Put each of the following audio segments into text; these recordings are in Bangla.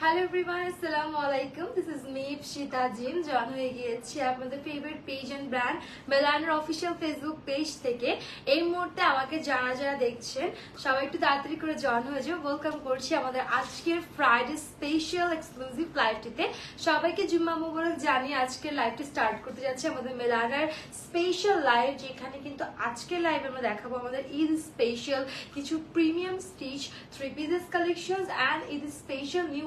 Hello everyone, Assalamualaikum. This is me, Pshita Jim. Join হয়ে গিয়েছি আপনাদের ফেভারিট পেজ এন্ড ব্র্যান্ড মেলানের অফিসিয়াল ফেসবুক পেজ থেকে। এই মুহূর্তে আমাকে যারা যারা দেখছেন সবাই একটু তাড়াতাড়ি করে জয়েন হয়ে যাও। ওয়েলকাম করছি আমাদের আজকের ফ্রাইডে স্পেশাল এক্সক্লুসিভ লাইভটিতে। সবাইকে জুম্মা মুবারক জানিয়ে আজকের লাইভটি স্টার্ট করতে যাচ্ছি আমাদের মেলানার স্পেশাল লাইভ, যেখানে কিন্তু আজকের লাইভে আমরা দেখাবো আমাদের ঈদ স্পেশাল কিছু premium stitch 3 pieces collections and Eid special new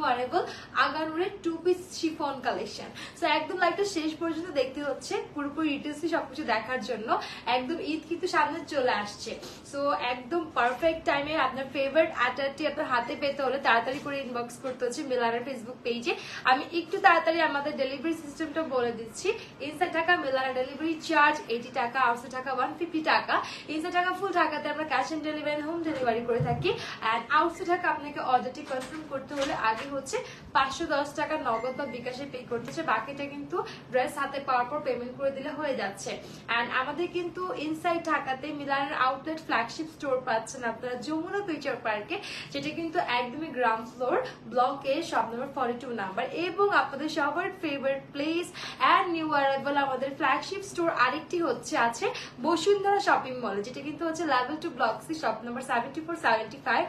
আগানুরের 2 পিস শিফন কালেকশন। সো একদম লাইভটা শেষ পর্যন্ত দেখতে হচ্ছে, পুরোপুরি ডিটেইলসে সবকিছু দেখার জন্য। একদম ঈদ কিন্তু সামনে চলে আসছে, সো একদম পারফেক্ট টাইমে আপনার ফেভারিট অ্যাটারটি আপনার হাতে পেতে হলে তাড়াতাড়ি করে ইনবক্স করতে হচ্ছে মেলানার ফেসবুক পেজে। আমি একটু তাড়াতাড়ি আমাদের ডেলিভারি সিস্টেমটা বলে দিচ্ছি। ইনসাইড টাকা মেলানা ডেলিভারি চার্জ 80 টাকা, আউটসাইড টাকা 150 টাকা। ইনসাইড টাকা ফুল টাকাতে আমরা cash on delivery home delivery করে থাকি। এন্ড আউটসাইড টাকা আপনাকে অর্ডারটি কনফার্ম করতে হলে আগে হচ্ছে 510 টাকা নগদ বা বিকাশে পে করতেছে, বাকিটা কিন্তু ড্রেস হাতে পাওয়ার পর পেমেন্ট করে দিলে হয়ে যাচ্ছে। এন্ড আমাদের কিন্তু ইনসাইড ঢাকাতে মিলানের আউটলেট ফ্ল্যাগশিপ স্টোর পাচ্ছেন আপনারা যমুনা ফিউচার পার্কে, যেটা কিন্তু একদমই গ্রাউন্ড ফ্লোর ব্লকে শপ নম্বর 42 নাম্বার। এবং আপনাদের সবার favourite place and new arrival আমাদের ফ্ল্যাগশিপ স্টোর আরেকটি হচ্ছে আছে বসুন্ধরা শপিং মলে, যেটা কিন্তু হচ্ছে level 2 block C shop number 74-75।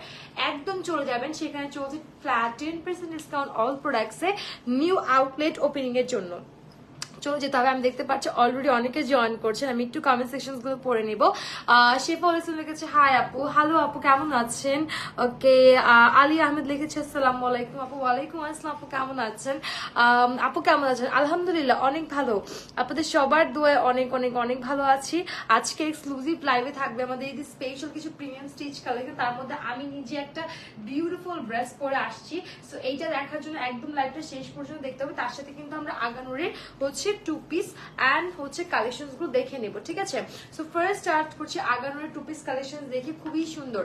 একদম চলে যাবেন, সেখানে চলছে ফ্ল্যাট 10% ডিসকাউন্ট অল প্রোডাক্টসে নিউ আউটলেট ওপেনিং এর জন্য। চলে যেতে হবে। আমি দেখতে পাচ্ছি অলরেডি অনেকে জয়েন করছেন, আমি একটু কমেন্ট সেকশন গুলো পড়ে নিব। শেফা ইসলাম লিখেছে হাই আপু, হ্যালো আপু কেমন আছেন? ওকে, আলী আহমেদ লিখেছে আসসালামু আলাইকুম আপু। ওয়ালাইকুম আসসালাম আপু, কেমন আছেন? আপু কেমন আছেন? আলহামদুলিল্লাহ অনেক ভালো, আপনাদের সবার দোয়ায় অনেক অনেক অনেক ভালো আছি। আজকে এক্সক্লুসিভ লাইভে থাকবে আমাদের এই স্পেশাল কিছু প্রিমিয়াম স্টিচ কালেকশন, তার মধ্যে আমি নিজে একটা বিউটিফুল ড্রেস পরে আসছি। সো এইটা দেখার জন্য একদম লাইভটা শেষ পর্যন্ত দেখতে হবে। তার সাথে কিন্তু আমরা আগানুরের হচ্ছে 2 পিস এন্ড হচ্ছে কালেকশনস গুলো দেখে নেব, ঠিক আছে? সো ফার্স্ট স্টার্ট করছি আগানুরের 2 পিস কালেকশন দেখে, খুবই সুন্দর।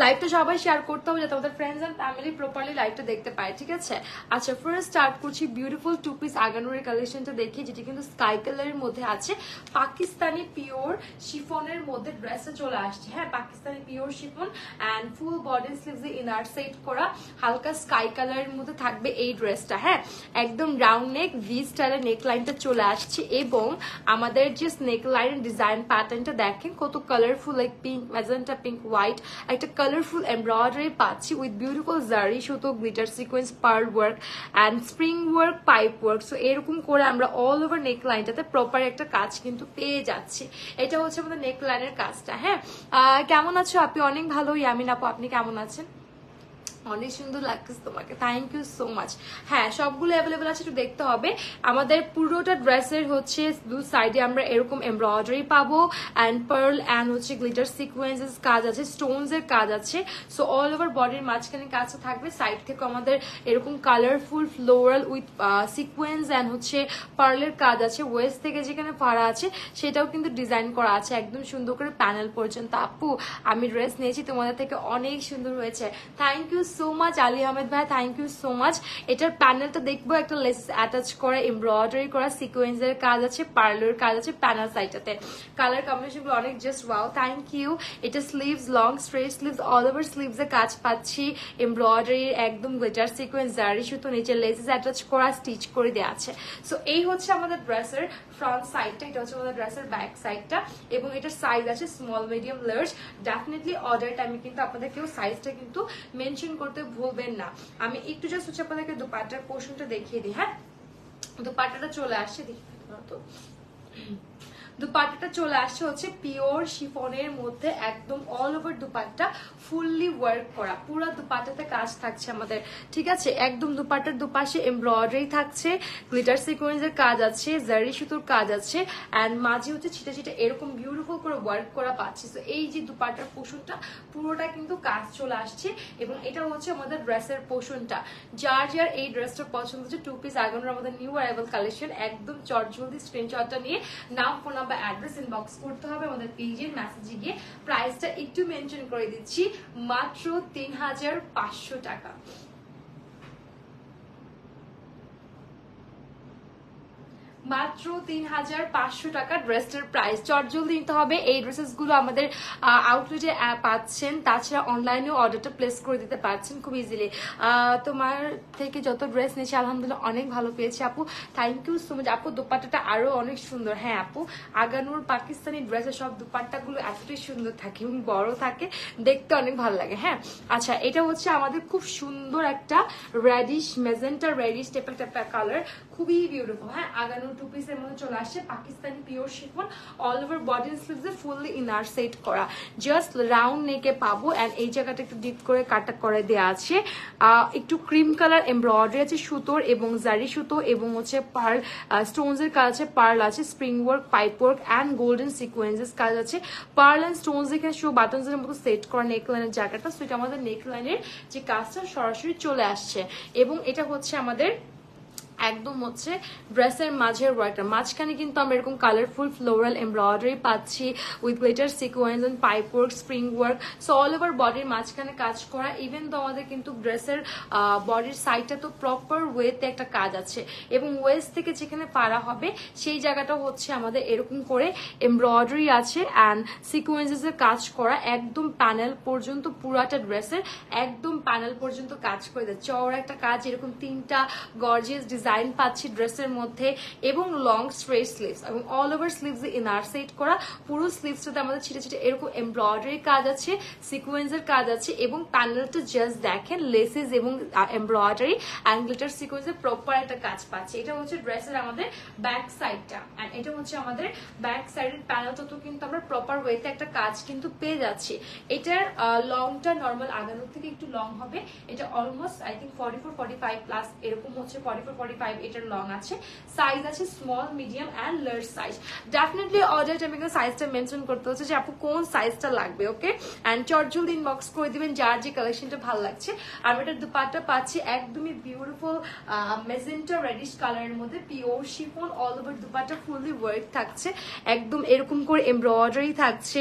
লাইভটা সবাই শেয়ার করতে হবে যাতে আমাদের ফ্রেন্ডস এন্ড ফ্যামিলি প্রপারলি লাইভটা দেখতে পায়, ঠিক আছে? আচ্ছা, ফার্স্ট স্টার্ট করছি বিউটিফুল 2 পিস আগানুরের কালেকশনটা দেখি, যেটি কিন্তু স্কাই কালারের মধ্যে আছে। পাকিস্তানি পিওর শিফনের মধ্যে ড্রেসটা চলে আসছে। হ্যাঁ, Pakistani pure chiffon and full body sleeves এ ইনার সেট করা হালকা স্কাই কালারের মধ্যে থাকবে এই ড্রেসটা। হ্যাঁ, একদম রাউন্ড নেক ভি স্টাইলের নেক লাইনটা চলে আসছে, এবং আমাদের যে নেক লাইনের ডিজাইন প্যাটার্নটা দেখেন কত colourful, like pink, magenta pink, white, একটা কালারফুল এমব্রয়ডারি পাচ্ছি উইথ বিউটিফুল জারি সুতো, glitter sequence, pearl work and spring work, pipe work. So এরকম করে আমরা অল ওভার নেক লাইনটাতে প্রপার একটা কাজ কিন্তু পেয়ে যাচ্ছি। এটা হচ্ছে আমাদের নেক লাইনের কাজটা। হ্যাঁ, কেমন আছো আপনি? অনেক ভালো। ইয়ামিন আপু আপনি কেমন আছেন? অনেক সুন্দর লাগছে তোমাকে, থ্যাংক ইউ সো মাচ। হ্যাঁ, সবগুলো অ্যাভেলেবেল আছে, একটু দেখতে হবে। আমাদের পুরোটা ড্রেসের হচ্ছে দু সাইডে আমরা এরকম এমব্রয়ডারি পাবো এন্ড পার্ল এন্ড হচ্ছে গ্লিটার সিকোয়েন্সেস কাজ আছে, স্টোনস এর কাজ আছে। সো অল ওভার বডির মাঝখানে কাজটা থাকবে। সাইড থেকে আমাদের এরকম colourful floral with sequence and হচ্ছে পার্লের কাজ আছে। ওয়েস্ট থেকে যেখানে ফাড়া আছে সেটাও কিন্তু ডিজাইন করা আছে একদম সুন্দর করে প্যানেল পর্যন্ত। আপু আমি ড্রেস নিয়েছি তোমাদের থেকে, অনেক সুন্দর হয়েছে, thank you so much. Ali Ahmed ভাই থ্যাংক ইউ সো মাচ। এটার প্যানেলটা দেখবো, একটা লেস অ্যাটাচ করা, এমব্রয়ডারি করা, সিকোয়েন্সের কাজ আছে, পার্লার কাজ আছে প্যানেল সাইডটাতে। কালার কম্বিনেশন গুলো অনেক জাস্ট ওয়াও, থ্যাংক ইউ। এটা sleeves long straight sleeves, all over sleeves এর কাজ পাচ্ছি, এমব্রয়ডারি একদম গ্লিটার সিকোয়েন্স, জারি সুতো, নিচে লেসেস অ্যাটাচ করা, স্টিচ করে দেওয়া আছে। সো এই হচ্ছে আমাদের ড্রেসের ফ্রন্ট সাইডটা, এটা হচ্ছে আমাদের ড্রেসের ব্যাক সাইডটা, এবং এটার সাইজ আছে small, medium, large. Definitely order টাইমে কিন্তু আপনাদের কেউ সাইজটা কিন্তু মেনশন করতে ভুলবেন না। আমি একটু জাস্ট হচ্ছে আপনাদেরকে দুপাট্টার পোর্শনটা দেখিয়ে দিই। হ্যাঁ, দুপাট্টাটা চলে আসছে, দেখি তো দুপাট্টাটা চলে আসছে হচ্ছে পিওর শিফনের মধ্যে, একদম all over dupatta fully work করা, পুরো দুপাট্টাতে কাজ থাকছে আমাদের, ঠিক আছে। একদম দুপাট্টার দুপাশে এমব্রয়ডারি থাকছে, গ্লিটার সিকোয়েন্সের কাজ আছে, জারি সুতোর কাজ আছে, অ্যান্ড মাঝে হচ্ছে ছিটা ছিটা এরকম বিউটিফুল করে ওয়ার্ক করা পাচ্ছি। তো এই যে দুপাট্টার পোর্শনটা পুরোটা কিন্তু কাজ চলে আসছে, এবং এটা হচ্ছে আমাদের ড্রেসের পোর্শনটা। যার যার এই ড্রেসটা পছন্দ হচ্ছে, 2 পিস আগানোর আমাদের নিউ অ্যারাইভাল কালেকশন, একদম চটজলদি স্ক্রিনশটটা নিয়ে নাম, ফোন নাম্বার, অ্যাড্রেস ইনবক্স করতে হবে আমাদের পেজের মেসেজে গিয়ে। প্রাইসটা একটু মেনশন করে দিচ্ছি, মাত্র 3500 টাকা। মাত্র 3500 টাকা ড্রেসটার প্রাইস। চটজলদি নিতে হবে। এই ড্রেসেস গুলো আমাদের আউটলেটে পাচ্ছেন, তাছাড়া অনলাইনেও অর্ডারটা প্লেস করে দিতে পারছেন খুব ইজিলি। তোমার থেকে যত ড্রেস নিয়েছি আলহামদুলিল্লাহ অনেক ভালো পেয়েছি আপু, থ্যাংক ইউ সো মাচ আপু। দোপাট্টাটা আরো অনেক সুন্দর। হ্যাঁ আপু, আগানোর পাকিস্তানি ড্রেসের সব দোপাট্টাগুলো এতটাই সুন্দর থাকে এবং বড় থাকে, দেখতে অনেক ভালো লাগে। হ্যাঁ আচ্ছা, এটা হচ্ছে আমাদের খুব সুন্দর একটা রেডিশ, মেজেন্টা রেডিশ টাইপের একটা কালার, খুবই বিউটিফুল। হ্যাঁ, আগানো 2 পিসের মধ্যে চলে আসছে, Pakistani pure chiffon, all over body স্লিভসে ফুললি ইনার সেট করা, জাস্ট রাউন্ড নেকে পাবো। এন্ড এই জায়গাটা একটু ডিপ করে কাটা করে দেওয়া আছে, একটু ক্রিম কালার এমব্রয়ডারি আছে সুতোর এবং জারি সুতো, এবং হচ্ছে পার্ল স্টোনস এর কাজ আছে, পার্ল আছে, spring work, pipe work and golden sequences কাজ আছে। পার্ল এন্ড স্টোনস এখানে শো বাটনস এর মতো সেট করা নেক লাইনের জায়গাটা, সো এটা আমাদের নেক লাইনের যে কাজটা সরাসরি চলে আসছে। এবং এটা হচ্ছে আমাদের একদম হচ্ছে ড্রেসের মাঝের ওয়ার্কটা, মাঝখানে কিন্তু আমরা এরকম কালারফুল ফ্লোরাল এমব্রয়ডারি পাচ্ছি with glitter sequence and pipe work, spring work, so all over বডির মাঝখানে কাজ করা। ইভেন তো আমাদের কিন্তু ড্রেসের বডির সাইডটা তো প্রপার ওয়েতে একটা কাজ আছে, এবং ওয়েস্ট থেকে যেখানে পাড়া হবে সেই জায়গাটা হচ্ছে আমাদের এরকম করে এমব্রয়ডারি আছে অ্যান্ড সিকোয়েন্সেস এর কাজ করা, একদম প্যানেল পর্যন্ত, পুরাটা ড্রেসের একদম প্যানেল পর্যন্ত কাজ করে দেয়। চওড়া একটা কাজ, এরকম 3টা গর্জিয়াস ডিজাইন পাচ্ছি ড্রেসের মধ্যে, এবং লং স্ট্রেট স্লিভস এবং all over sleeves inner set করা। পুরো স্লিভসটাতে আমাদের ছিটে ছিটে এরকম এমব্রয়ডারি কাজ আছে, সিকোয়েন্সের কাজ আছে, এবং প্যানেলটা জাস্ট দেখেন লেসেস এবং এমব্রয়ডারি অ্যান্ড গ্লিটার সিকোয়েন্সের প্রপার একটা কাজ পাচ্ছে। এটা হচ্ছে ড্রেসের আমাদের ব্যাক সাইডটা, অ্যান্ড এটা হচ্ছে আমাদের ব্যাক সাইডের প্যানেলটা, তো কিন্তু আমরা প্রপার ওয়েতে একটা কাজ কিন্তু পেয়ে যাচ্ছি। এটার লংটা নর্মাল আগানোর থেকে একটু লং হবে, এটা অলমোস্ট আই থিঙ্ক 44-45 প্লাস এরকম হচ্ছে, 44-45 এটার লং আছে। সাইজ আছে small, medium and large size. Definitely order টাইমে সাইজটা মেনশন করতে হচ্ছে যে আপু কোন সাইজটা লাগবে, ওকে। এন্ড চটজলদি ইনবক্স করে দিবেন যার যে কালেকশনটা ভালো লাগছে। আর এটার দুপাট্টা পাচ্ছি একদমই বিউটিফুল মেজেন্টা রেডিশ কালারের মধ্যে, pure chiffon, all over dupatta fully work থাকছে, একদম এরকম করে এমব্রয়ডারি থাকছে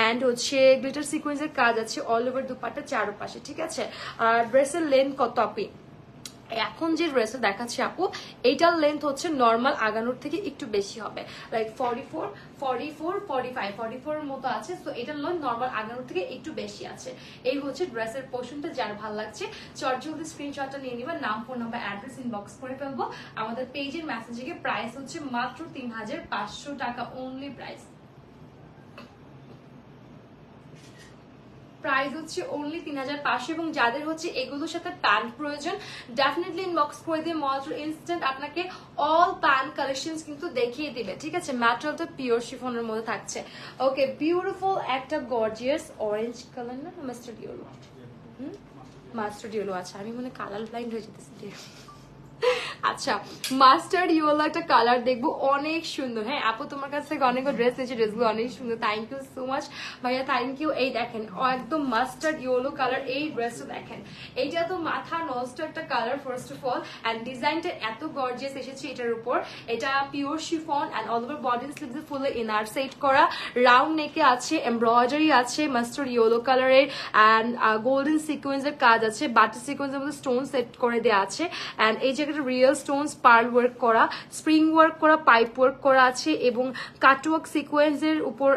এন্ড হচ্ছে গ্লিটার সিকোয়েন্সের কাজ আছে অল ওভার দুপাট্টা চারপাশে, ঠিক আছে। আর ড্রেসের লেন্থ কত আপি? এখন যে ড্রেসটা দেখাচ্ছি আপু, এইটার লেন্থ হচ্ছে নর্মাল আগানোর থেকে একটু বেশি হবে, লাইক 44 এর মতো আছে। তো এটার লেন্থ নর্মাল আগানোর থেকে একটু বেশি আছে। এই হচ্ছে ড্রেসের পোর্শনটা, যার ভালো লাগছে চটজলদি স্ক্রিনশটটা নিয়ে নিবেন, নাম, ফোন নাম্বার, অ্যাড্রেস ইনবক্স করে ফেলবো আমাদের পেজের মেসেজে গিয়ে। প্রাইস হচ্ছে মাত্র 3500 টাকা অনলি প্রাইস। প্রাইস হচ্ছে অনলি 3500। এবং যাদের হচ্ছে এগুলোর সাথে প্যান্ট প্রয়োজন ডেফিনেটলি ইনবক্স করে দিয়ে মাত্র ইনস্ট্যান্ট আপনাকে অল প্যান্ট কালেকশনস কিন্তু দেখিয়ে দিবে, ঠিক আছে। ম্যাটেরিয়ালটা পিওর শিফনের মধ্যে থাকছে। ওকে, বিউটিফুল একটা গর্জিয়াস অরেঞ্জ কালার, না মাস্টার্ড ইয়েলো, মাস্টার্ড ইয়েলো। আচ্ছা, আমি মনে কালার ব্লাইন্ড হয়ে যেতেছি। আচ্ছা, মাস্টার্ড ইয়েলো একটা কালার দেখবো, অনেক সুন্দর। হ্যাঁ আপু, তোমার কাছ থেকে অনেক ড্রেস নিয়েছি, ড্রেসগুলো অনেক সুন্দর, থ্যাংক ইউ সো মাচ ভাইয়া, থ্যাংক ইউ। এই দেখেন একদম মাস্টার্ড ইয়েলো কালার, এই ড্রেসটা দেখেন, এইটা তো মাথা নষ্ট একটা colour first of all, and ডিজাইনটা এত গর্জিয়াস এসেছে এটার উপর। এটা pure chiffon and all over body sleeves full inner set করা, রাউন্ড নেকে আছে, এমব্রয়ডারি আছে মাস্টার্ড ইয়েলো কালারের, অ্যান্ড গোল্ডেন সিকোয়েন্সের কাজ আছে, বাটার সিকোয়েন্সের মধ্যে স্টোন সেট করে দেওয়া আছে, অ্যান্ড এই জায়গাটা রিয়েল স্টোনস পার্ল ওয়ার্ক করা, স্প্রিং ওয়ার্ক করা, পাইপ ওয়ার্ক করা আছে, এবং কাটওয়ার্ক সিকোয়েন্সের উপর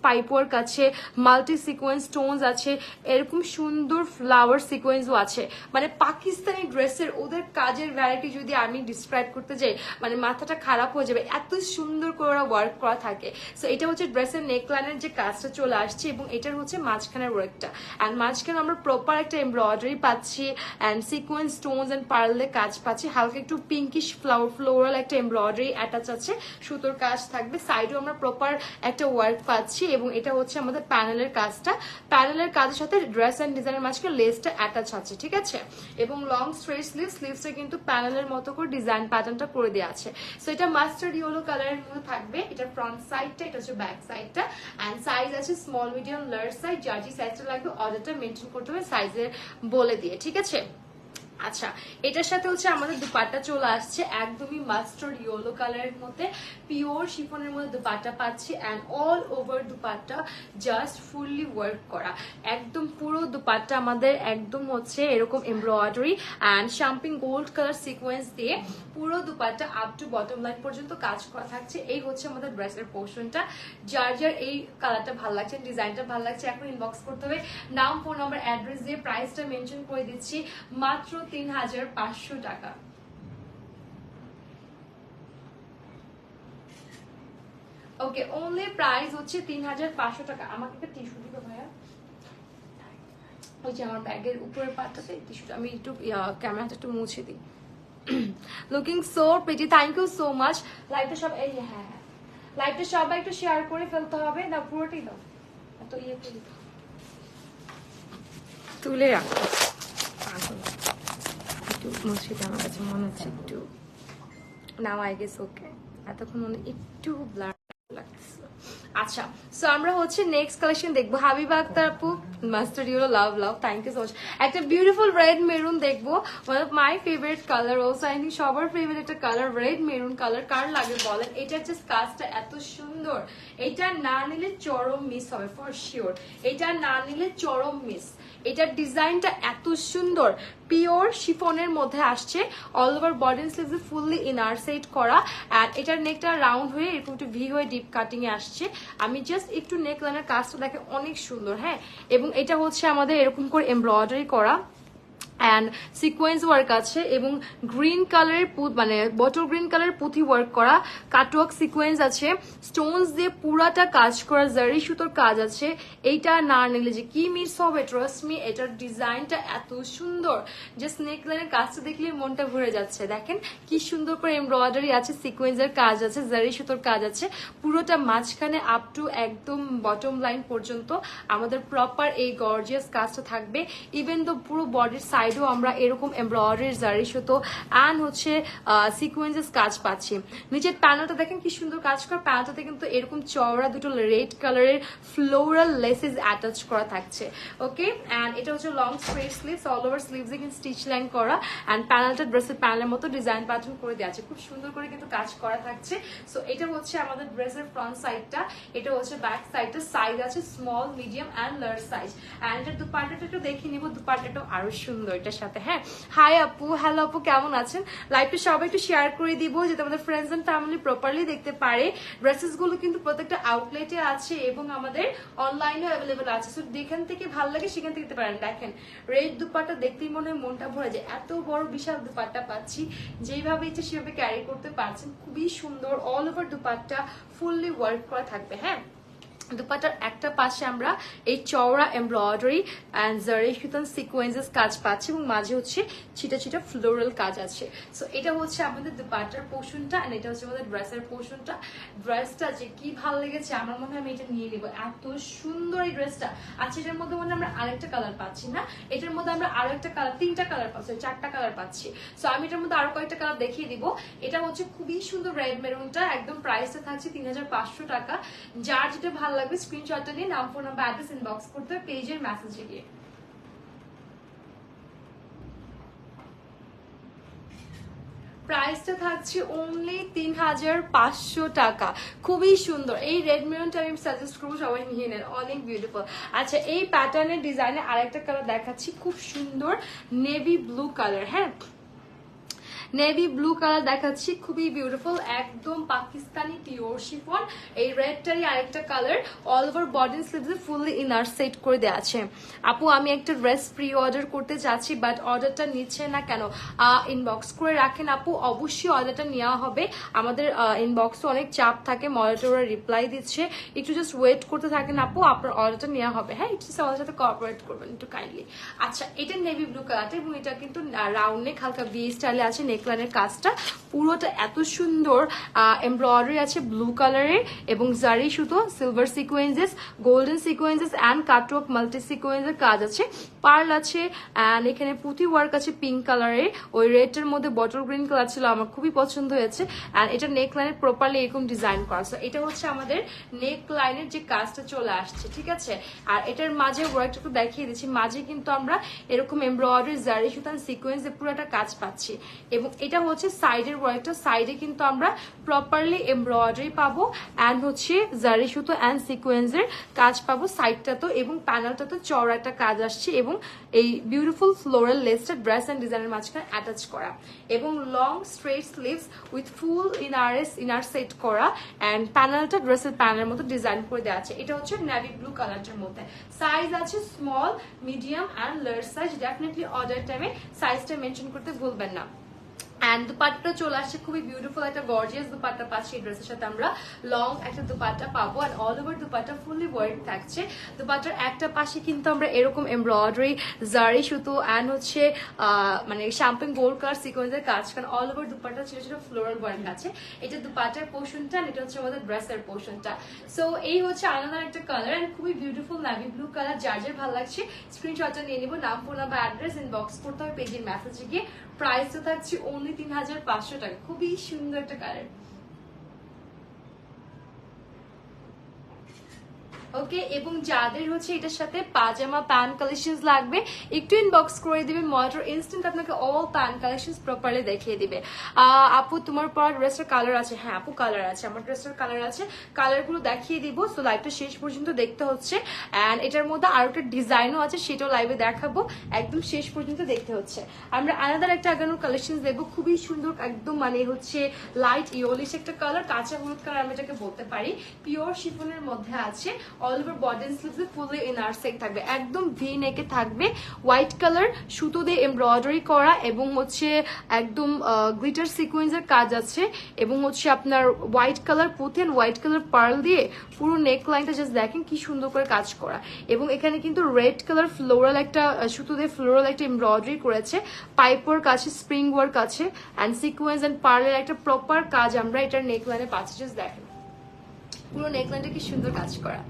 পাইপ ওয়ার্ক আছে, মাল্টি সিকোয়েন্স স্টোনস আছে, এরকম সুন্দর ফ্লাওয়ার সিকোয়েন্সও আছে। মানে পাকিস্তানি ড্রেসের ওদের কাজের ভ্যারাইটি যদি আমি ডিসক্রাইব করতে যাই, মানে মাথাটা খারাপ হয়ে যাবে, এত সুন্দর করে ওরা ওয়ার্ক করা থাকে। সো এটা হচ্ছে ড্রেসের নেকলাইনের যে কাজটা চলে আসছে, এবং এটার হচ্ছে মাঝখানের ওয়ার্কটা, অ্যান্ড মাঝখানে আমরা প্রপার একটা এমব্রয়ডারি পাচ্ছি, অ্যান্ড সিকোয়েন্স স্টোনস অ্যান্ড পার্লের কাজ পাচ্ছি, হালকা একটু পিঙ্কিশ ফ্লোরাল একটা এমব্রয়ডারি অ্যাটাচ আছে, সুতোর কাজ থাকবে, সাইডেও আমরা প্রপার একটা ওয়ার্ক পাচ্ছি এবং এটা হচ্ছে আমাদের প্যানেলের কাজটা। প্যানেলের কাজের সাথে ড্রেস এন্ড ডিজাইনের মাঝখানে লেসটা অ্যাটাচ আছে, ঠিক আছে। এবং লং স্ট্রেট স্লিভসটা কিন্তু প্যানেলের মতো করে ডিজাইন প্যাটার্নটা করে দেওয়া আছে। সো এটা মাস্টার্ড ইয়েলো কালারের মধ্যে থাকবে, এটা ফ্রন্ট সাইডটা, এটা হচ্ছে ব্যাক সাইডটা। এন্ড সাইজ আছে স্মল মিডিয়াম লার্জ সাইজ, যার যে সাইজটা লাগবে অর্ডারটা মেনশন করতে হবে সাইজের বলে দিয়ে, ঠিক আছে। আচ্ছা, এটার সাথে হচ্ছে আমাদের দুপাট্টা চলে আসছে একদমই মাস্টার্ড ইয়েলো কালারের মধ্যে, পিওর শিফনের মধ্যে দুপাট্টা পাচ্ছি and all over dupatta just fully work করা, একদম পুরো দুপাট্টা আমাদের একদম হচ্ছে এরকম embroidery and champagne gold colour sequence দিয়ে পুরো dupatta up to bottom line পর্যন্ত কাজ করা থাকছে। এই হচ্ছে আমাদের ড্রেসের পোর্শনটা। যার যার এই কালারটা ভালো লাগছে, ডিজাইনটা ভালো লাগছে, এখন ইনবক্স করতে হবে, নাম, ফোন নাম্বার, অ্যাড্রেস দিয়ে প্রাইসটা মেনশন করে দিচ্ছি, মাত্র 3500 টাকা। ওকে, অনলি প্রাইস হচ্ছে 3500 টাকা। আমাকে একটা টিস্যু দিবে ভাইয়া, ওই যে আমার ব্যাগের উপরের পাটটাতে টিস্যুটা আমি একটু ক্যামেরাটা একটু মুছে দিই। Looking so pretty, thank you so much. লাইভটা সব এই হ্যাঁ হ্যাঁ লাইভটা সবাই একটু শেয়ার করে ফেলতে হবে না, পুরোটাই দাও, এত ইয়ে করে তুলে রাখো একটু মুছে দিই, আমার কাছে মনে হচ্ছে একটু নাও আই গেস ওকে, এতক্ষণ মনে একটু ব্লার লাগছে। আচ্ছা, সো আমরা হচ্ছে নেক্সট কালেকশন দেখবো, হাবিবা আক্তার আপু, mustard euro, love love, thank you so much. একটা বিউটিফুল রেড মেরুন দেখবো, one of my favourite colour, also I think সবার ফেভারিট একটা কালার, রেড মেরুন কালার। কার লাগে বলেন? এটার জাস্ট কাজটা এত সুন্দর, এটা না নিলে চরম মিস হবে ফর শিওর, এটা না নিলে চরম মিস। এটার ডিজাইনটা এত সুন্দর, পিওর শিফনের মধ্যে আসছে, all over body sleeves fully inner set করা, আর এটার নেকটা রাউন্ড হয়ে এরকম একটু ভি হয়ে ডিপ কাটিং এ আসছে। আমি জাস্ট একটু নেক লাইনের কাজটা দেখে অনেক সুন্দর, হ্যাঁ। এবং এটা হচ্ছে আমাদের এরকম করে এমব্রয়ডারি করা অ্যান্ড সিকোয়েন্স ওয়ার্ক আছে এবং গ্রিন কালারের মানে বটল গ্রিন কালারের পুঁথি ওয়ার্ক করা, কাটওয়ার্ক সিকোয়েন্স আছে, স্টোনস দিয়ে পুরাটা কাজ করা, জারি সুতোর কাজ আছে। এইটা না নিলে যে কি মিস হবে, ট্রাস্ট মি, এটার ডিজাইনটা এত সুন্দর, জাস্ট নেক লাইনের কাজটা দেখলে মনটা ভরে যাচ্ছে। দেখেন কি সুন্দর করে এমব্রয়ডারি আছে, সিকোয়েন্সের কাজ আছে, জারি সুতোর কাজ আছে, পুরোটা মাঝখানে আপ টু একদম বটম লাইন পর্যন্ত আমাদের প্রপার এই গর্জিয়াস কাজটা থাকবে। ইভেন তো পুরো বডির সাইডেও আমরা এরকম এমব্রয়ডারি, জারি সুতো অ্যান্ড হচ্ছে সিকোয়েন্সেস কাজ পাচ্ছি। নিচের প্যানেলটা দেখেন কি সুন্দর কাজ করা, প্যানেলটাতে কিন্তু এরকম চওড়া দুটো রেড কালারের ফ্লোরাল লেসেস অ্যাটাচ করা থাকছে। ওকে, অ্যান্ড এটা হচ্ছে long straight sleeves, all over স্লিভসে কিন্তু স্টিচ লাইন করা, অ্যান্ড প্যানেলটা ড্রেসের প্যানেলের মতো ডিজাইন প্যাটার্ন করে দেওয়া আছে, খুব সুন্দর করে কিন্তু কাজ করা থাকছে। সো এটা হচ্ছে আমাদের ড্রেসের ফ্রন্ট সাইডটা, এটা হচ্ছে ব্যাক সাইডটা, সাইজ আছে small, medium and large size. And এটা দুপাট্টাটা একটু দেখে নিব, দুপাট্টাটা আরো সুন্দর এটার সাথে, হ্যাঁ। হাই আপু, হ্যালো আপু, কেমন আছেন? লাইভটা সবাই একটু শেয়ার করে দিব যাতে আমাদের ফ্রেন্ডস এন্ড ফ্যামিলি প্রপারলি দেখতে পারে। ড্রেসেস গুলো কিন্তু প্রত্যেকটা আউটলেটে আছে এবং আমাদের অনলাইনেও অ্যাভেলেবেল আছে, সো যেখান থেকে ভালো লাগে সেখান থেকে দিতে পারেন। দেখেন রেড দুপাট্টা দেখতেই মনে হয় মনটা ভরে যায়, এত বড় বিশাল দুপাট্টা পাচ্ছি, যেভাবে ইচ্ছে সেভাবে ক্যারি করতে পারছেন, খুবই সুন্দর। All over dupatta fully work করা থাকবে, হ্যাঁ। দুপাট্টার একটা পাশে আমরা এই চওড়া এমব্রয়ডারি এন্ড জারি সুতান সিকোয়েন্সেস কাজ পাচ্ছি এবং মাঝে হচ্ছে ছিটা ছিটা ফ্লোরাল কাজ আছে। সো এটা হচ্ছে আমাদের দুপাট্টার পোর্শনটা এন্ড এটা হচ্ছে আমাদের ড্রেসের পোর্শনটা। ড্রেসটা যে কি ভালো লেগেছে, আমার মনে হয় আমি এটা নিয়ে নিব, এত সুন্দর এই ড্রেসটা। আচ্ছা, এটার মধ্যে মনে আমরা আরেকটা কালার পাচ্ছি না, এটার মধ্যে আমরা আরো একটা কালার, তিনটা কালার পাচ্ছি, চারটা কালার পাচ্ছি। সো আমি এটার মধ্যে আরো কয়েকটা কালার দেখিয়ে দিব। এটা হচ্ছে খুবই সুন্দর রেড মেরুনটা, একদম প্রাইসটা থাকছে 3500 টাকা। যার যেটা ভালো লাগবে স্ক্রিনশটটা নিয়ে নাম, ফোন নাম্বার, অ্যাড্রেস ইনবক্স করতে হবে পেজের মেসেজে গিয়ে। প্রাইসটা থাকছে অনলি 3500 টাকা, খুবই সুন্দর। এই রেড মেরুনটা আমি সাজেস্ট করবো সবাই নিয়ে নেন, অনেক বিউটিফুল। আচ্ছা, এই প্যাটার্নের ডিজাইনে আরেকটা কালার দেখাচ্ছি, খুব সুন্দর নেভি ব্লু কালার, হ্যাঁ, নেভি ব্লু কালার দেখাচ্ছি, খুবই বিউটিফুল, একদম পাকিস্তানি পিওর শিফন। এই রেডটারই আরেকটা কালার, অল ওভার বডি স্লিভসে ফুললি ইনার সেট করে দেওয়া আছে। আপু, আমি একটা ড্রেস প্রি অর্ডার করতে চাচ্ছি, বাট অর্ডারটা নিচ্ছে না কেন? ইনবক্স করে রাখেন আপু, অবশ্যই অর্ডারটা নেওয়া হবে। আমাদের ইনবক্সে অনেক চাপ থাকে, মনিটররা রিপ্লাই দিচ্ছে, একটু জাস্ট ওয়েট করতে থাকেন আপু, আপনার অর্ডারটা নেওয়া হবে, হ্যাঁ। একটু আমাদের সাথে কোঅপারেট করবেন একটু কাইন্ডলি। আচ্ছা, এটা নেভি ব্লু কালারটা এবং এটা কিন্তু রাউন্ড নেক, হালকা ভি স্টাইলে আছে, নেক নেকলাইনের কাজটা পুরোটা এত সুন্দর এমব্রয়ডারি আছে ব্লু কালারের এবং জারি সুতো, silver sequences, golden sequences and cutwork multi সিকোয়েন্সের কাজ আছে, পার্ল আছে অ্যান্ড এখানে পুঁতি ওয়ার্ক আছে পিঙ্ক কালারের, ওই রেডটার মধ্যে বটল গ্রিন কালার ছিল, আমার খুবই পছন্দ হয়েছে। অ্যান্ড এটা নেক লাইনের প্রপারলি এরকম ডিজাইন করা। সো এটা হচ্ছে আমাদের নেক লাইনের যে কাজটা চলে আসছে, ঠিক আছে। আর এটার মাঝে ওয়ার্কটা একটু দেখিয়ে দিচ্ছি, মাঝে কিন্তু আমরা এরকম এমব্রয়ডারি জারি সুতান সিকোয়েন্স পুরোটা কাজ পাচ্ছি। এবং এটা হচ্ছে সাইডের ওয়ার্কটা, সাইডে কিন্তু আমরা প্রপারলি এমব্রয়ডারি পাবো অ্যান্ড হচ্ছে জারি সুতো অ্যান্ড সিকোয়েন্সের কাজ পাবো সাইডটা তো, এবং প্যানেলটা তো চওড়া একটা কাজ আসছে এবং এই বিউটিফুল ফ্লোরাল লেসটা ড্রেস অ্যান্ড ডিজাইনের মাঝখানে অ্যাটাচ করা এবং long straight sleeves with full inner set করা অ্যান্ড প্যানেলটা ড্রেসের প্যানেলের মতো ডিজাইন করে দেওয়া আছে। এটা হচ্ছে নেভি ব্লু কালারটার মধ্যে, সাইজ আছে small, medium and large size. Definitely order টাইমে সাইজটা মেনশন করতে ভুলবেন না। অ্যান্ড দুপাট্টা চলে আসছে খুবই বিউটিফুল একটা গর্জিয়াস দুপাট্টা পাচ্ছি, এই ড্রেসের সাথে আমরা লং একটা দুপাট্টা পাবো and all over dupatta fully work থাকছে। দুপাট্টার একটা পাশে কিন্তু আমরা এরকম এমব্রয়ডারি জারি সুতো অ্যান্ড হচ্ছে মানে শ্যাম্পিং গোল্ড কালার সিকোয়েন্সের কাজ, কারণ অল ওভার দুপাট্টা ছোট ছোট ফ্লোরাল ওয়ার্ক আছে। এটা দুপাট্টার পোর্শনটা, এটা হচ্ছে আমাদের ড্রেসের পোর্শনটা। সো এই হচ্ছে আলাদা একটা কালার অ্যান্ড খুবই বিউটিফুল নেভি ব্লু কালার। যার যার ভালো লাগছে স্ক্রিনশটটা নিয়ে নিব, নাম ফোন নাম্বার অ্যাড্রেস ইনবক্স করতে হবে পেজের মেসেজে গিয়ে। প্রাইসও থাকছে অনলি 3500 টাকা। খুবই সুন্দর একটা কালার। ওকে, এবং যাদের হচ্ছে এটার সাথে পাজামা প্যান্ট কালেকশন লাগবে একটু ইনবক্স করে দিবে, মডার ইনস্ট্যান্ট আপনাকে অল প্যান্ট কালেকশন প্রপারলি দেখিয়ে দিবে। আপু তোমার পর ড্রেসের কালার আছে? হ্যাঁ আপু কালার আছে, আমার ড্রেসের কালার আছে, কালারগুলো দেখিয়ে দিব। সো লাইভটা শেষ পর্যন্ত দেখতে হচ্ছে অ্যান্ড এটার মধ্যে আরো একটা ডিজাইনও আছে, সেটাও লাইভে দেখাবো, একদম শেষ পর্যন্ত দেখতে হচ্ছে। আমরা আলাদা একটা আগানোর কালেকশন দেখবো, খুবই সুন্দর একদম, মানে হচ্ছে লাইট ইয়েলিশ একটা কালার, কাঁচা হলুদ কালার আমি এটাকে বলতে পারি, পিওর শিফনের মধ্যে আছে। অল ওভার বডি স্লিভসে ফুলি ইনার সেট থাকবে, একদম ভি নেকে থাকবে, হোয়াইট কালার সুতো দিয়ে এমব্রয়ডারি করা এবং হচ্ছে একদম গ্লিটার সিকোয়েন্সের কাজ আছে এবং হচ্ছে আপনার হোয়াইট কালার পুঁতি এন্ড হোয়াইট কালার পার্ল দিয়ে পুরো নেক লাইনটা জাস্ট দেখেন কি সুন্দর করে কাজ করা। এবং এখানে কিন্তু রেড কালার ফ্লোরাল একটা সুতো দিয়ে ফ্লোরাল একটা এমব্রয়ডারি করেছে, পাইপের কাছে স্প্রিং ওয়ার্ক আছে অ্যান্ড সিকোয়েন্স অ্যান্ড পার্লের একটা প্রপার কাজ আমরা এটার নেক লাইনে পাচ্ছি। জাস্ট দেখেন পুরো নেক লাইনটা কি সুন্দর কাজ করা,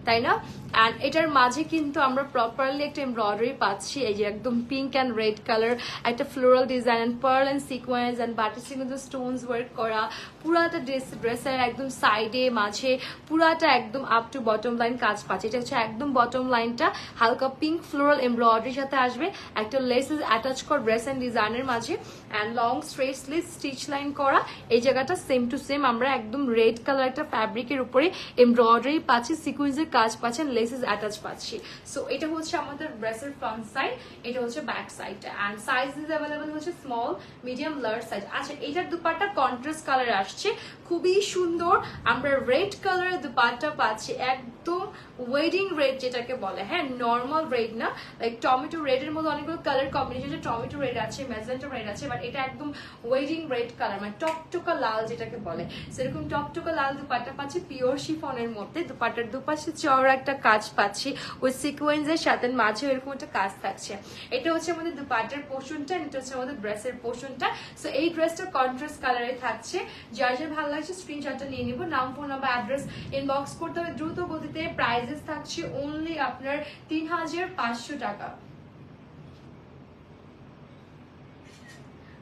তাই না? অ্যান্ড এটার মাঝে কিন্তু আমরা প্রপারলি একটা এমব্রয়ডারি পাচ্ছি, এই যে একদম পিঙ্ক অ্যান্ড রেড কালার একটা floral design and pearl and sequence and butter sequence stones work করা, পুরাটা ড্রেসের একদম সাইডে মাঝে পুরাটা একদম আপ টু বটম লাইন কাজ পাচ্ছে। এটা হচ্ছে একদম বটম লাইনটা হালকা পিঙ্ক ফ্লোরাল এমব্রয়ডারির সাথে আসবে, একটা লেসেস অ্যাটাচ কর ড্রেস অ্যান্ড ডিজাইনের মাঝে and long straight sleeve stitch line করা। এই জায়গাটা সেম টু সেম আমরা একদম রেড কালার একটা ফ্যাব্রিকের উপরে এমব্রয়ডারি পাচ্ছি, সিকোয়েন্সের কাজ পাচ্ছেন, লেসেস অ্যাটাচ পাচ্ছি। সো এটা হচ্ছে আমাদের ড্রেসের ফ্রন্ট সাইড, এটা হচ্ছে ব্যাক সাইডটা অ্যান্ড সাইজেস अवेलेबल হচ্ছে স্মল, মিডিয়াম, লার্জ সাইজ। আচ্ছা এটার দুপাট্টা কন্ট্রাস্ট কালার আসছে, খুবই সুন্দর। আমরা রেড কালারের দুপাট্টা পাচ্ছি, একদম ওয়েডিং রেড যেটাকে বলে, হ্যাঁ নর্মাল রেড না, লাইক টমেটো রেডের মধ্যে অনেকগুলো কালার কম্বিনেশন, টমেটো রেড আছে, ম্যাজেন্টা রেড আছে, বাট এটা একদম ওয়েডিং রেড কালার, মানে টকটকা লাল যেটাকে বলে, সেরকম টকটকা লাল দুপাট্টা পাচ্ছি পিওর শিফনের মধ্যে। দুপাট্টার দুপাশে চওড়া একটা কাজ পাচ্ছি ওই সিকোয়েন্সের সাথে, মাঝে এরকম একটা কাজ থাকছে। এটা হচ্ছে আমাদের দুপাট্টার পোর্শনটা, এটা হচ্ছে আমাদের ড্রেসের পোর্শনটা। সো এই ড্রেসটা কন্ট্রাস্ট কালারে থাকছে, যার যার ভালো লাগছে স্ক্রিনশটটা নিয়ে নিব, নাম ফোন নাম্বার অ্যাড্রেস ইনবক্স করতে হবে দ্রুত গতিতে। প্রাইসেস থাকছে অনলি আপনার 3500 টাকা।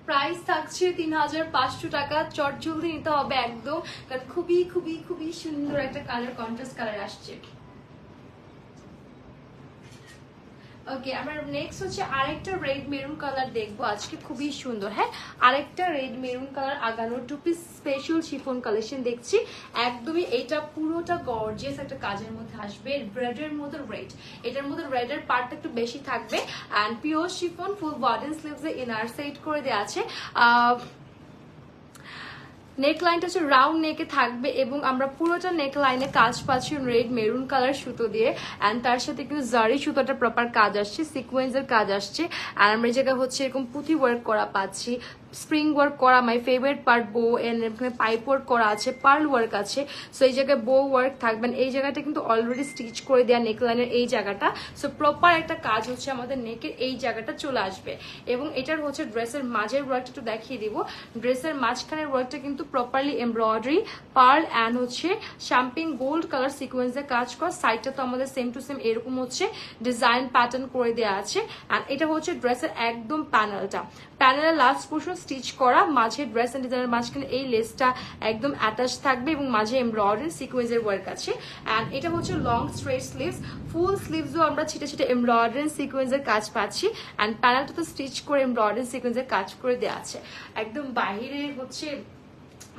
প্রাইস থাকছে 3500 টাকা, চট জলদি নিতে হবে একদম, কারণ খুবই খুবই খুবই সুন্দর একটা কালার, কন্ট্রাস্ট কালার আসছে। ওকে, আমরা নেক্সট হচ্ছে আরেকটা রেড মেরুন কালার দেখবো আজকে, খুবই সুন্দর। হ্যাঁ আরেকটা রেড মেরুন কালার আগানোর two piece special chiffon collection দেখছি, একদমই এটা পুরোটা গর্জিয়াস একটা কাজের মধ্যে আসবে, রেডের মধ্যে রেড, এটার মধ্যে রেডের পার্টটা একটু বেশি থাকবে and pure chiffon full body স্লিভসে ইনার সেট করে দেওয়া আছে। নেক লাইনটা হচ্ছে রাউন্ড নেকে থাকবে এবং আমরা পুরোটা নেক লাইনে কাজ পাচ্ছি রেড মেরুন কালার সুতো দিয়ে অ্যান্ড তার সাথে কিন্তু জারি সুতোটা প্রপার কাজ আসছে, সিকোয়েন্সের কাজ আসছে। আর আমরা এই জায়গায় হচ্ছে এরকম পুঁথি ওয়ার্ক করা পাচ্ছি, স্প্রিং ওয়ার্ক করা, মাই ফেভারিট পার্ট বো, এখানে পাইপ ওয়ার্ক করা আছে, পার্ল ওয়ার্ক আছে। সো এই জায়গায় বো ওয়ার্ক থাকবেন, এই জায়গাটা কিন্তু অলরেডি স্টিচ করে দেওয়া নেকলাইনের এই জায়গাটা। সো প্রপার একটা কাজ হচ্ছে আমাদের নেকের এই জায়গাটা চলে আসবে। এবং এটার হচ্ছে ড্রেসের মাঝের ওয়ার্কটা একটু দেখিয়ে দিব। ড্রেসের মাঝখানের ওয়ার্কটা কিন্তু প্রপারলি এমব্রয়ডারি, পার্ল অ্যান্ড হচ্ছে শ্যাম্পিং গোল্ড কালার সিকোয়েন্সে কাজ করা। সাইডটা তো আমাদের সেম টু সেম এরকম হচ্ছে ডিজাইন প্যাটার্ন করে দেওয়া আছে। অ্যান্ড এটা হচ্ছে ড্রেসের একদম প্যানেলটা, প্যানেলের লাস্ট পোর্শন স্টিচ করা, মাঝে ড্রেস এন্ড ডিজাইনের মাঝখানে এই লেসটা একদম অ্যাটাচ থাকবে এবং মাঝে এমব্রয়ডারি সিকোয়েন্সের ওয়ার্ক আছে। অ্যান্ড এটা হচ্ছে লং স্ট্রেট স্লিভস, ফুল স্লিভসও আমরা ছিটে ছিটে এমব্রয়ডারি সিকোয়েন্সের কাজ পাচ্ছি। অ্যান্ড প্যানেলটা তো স্টিচ করে এমব্রয়ডারি সিকোয়েন্সের কাজ করে দেওয়া আছে। একদম বাইরে হচ্ছে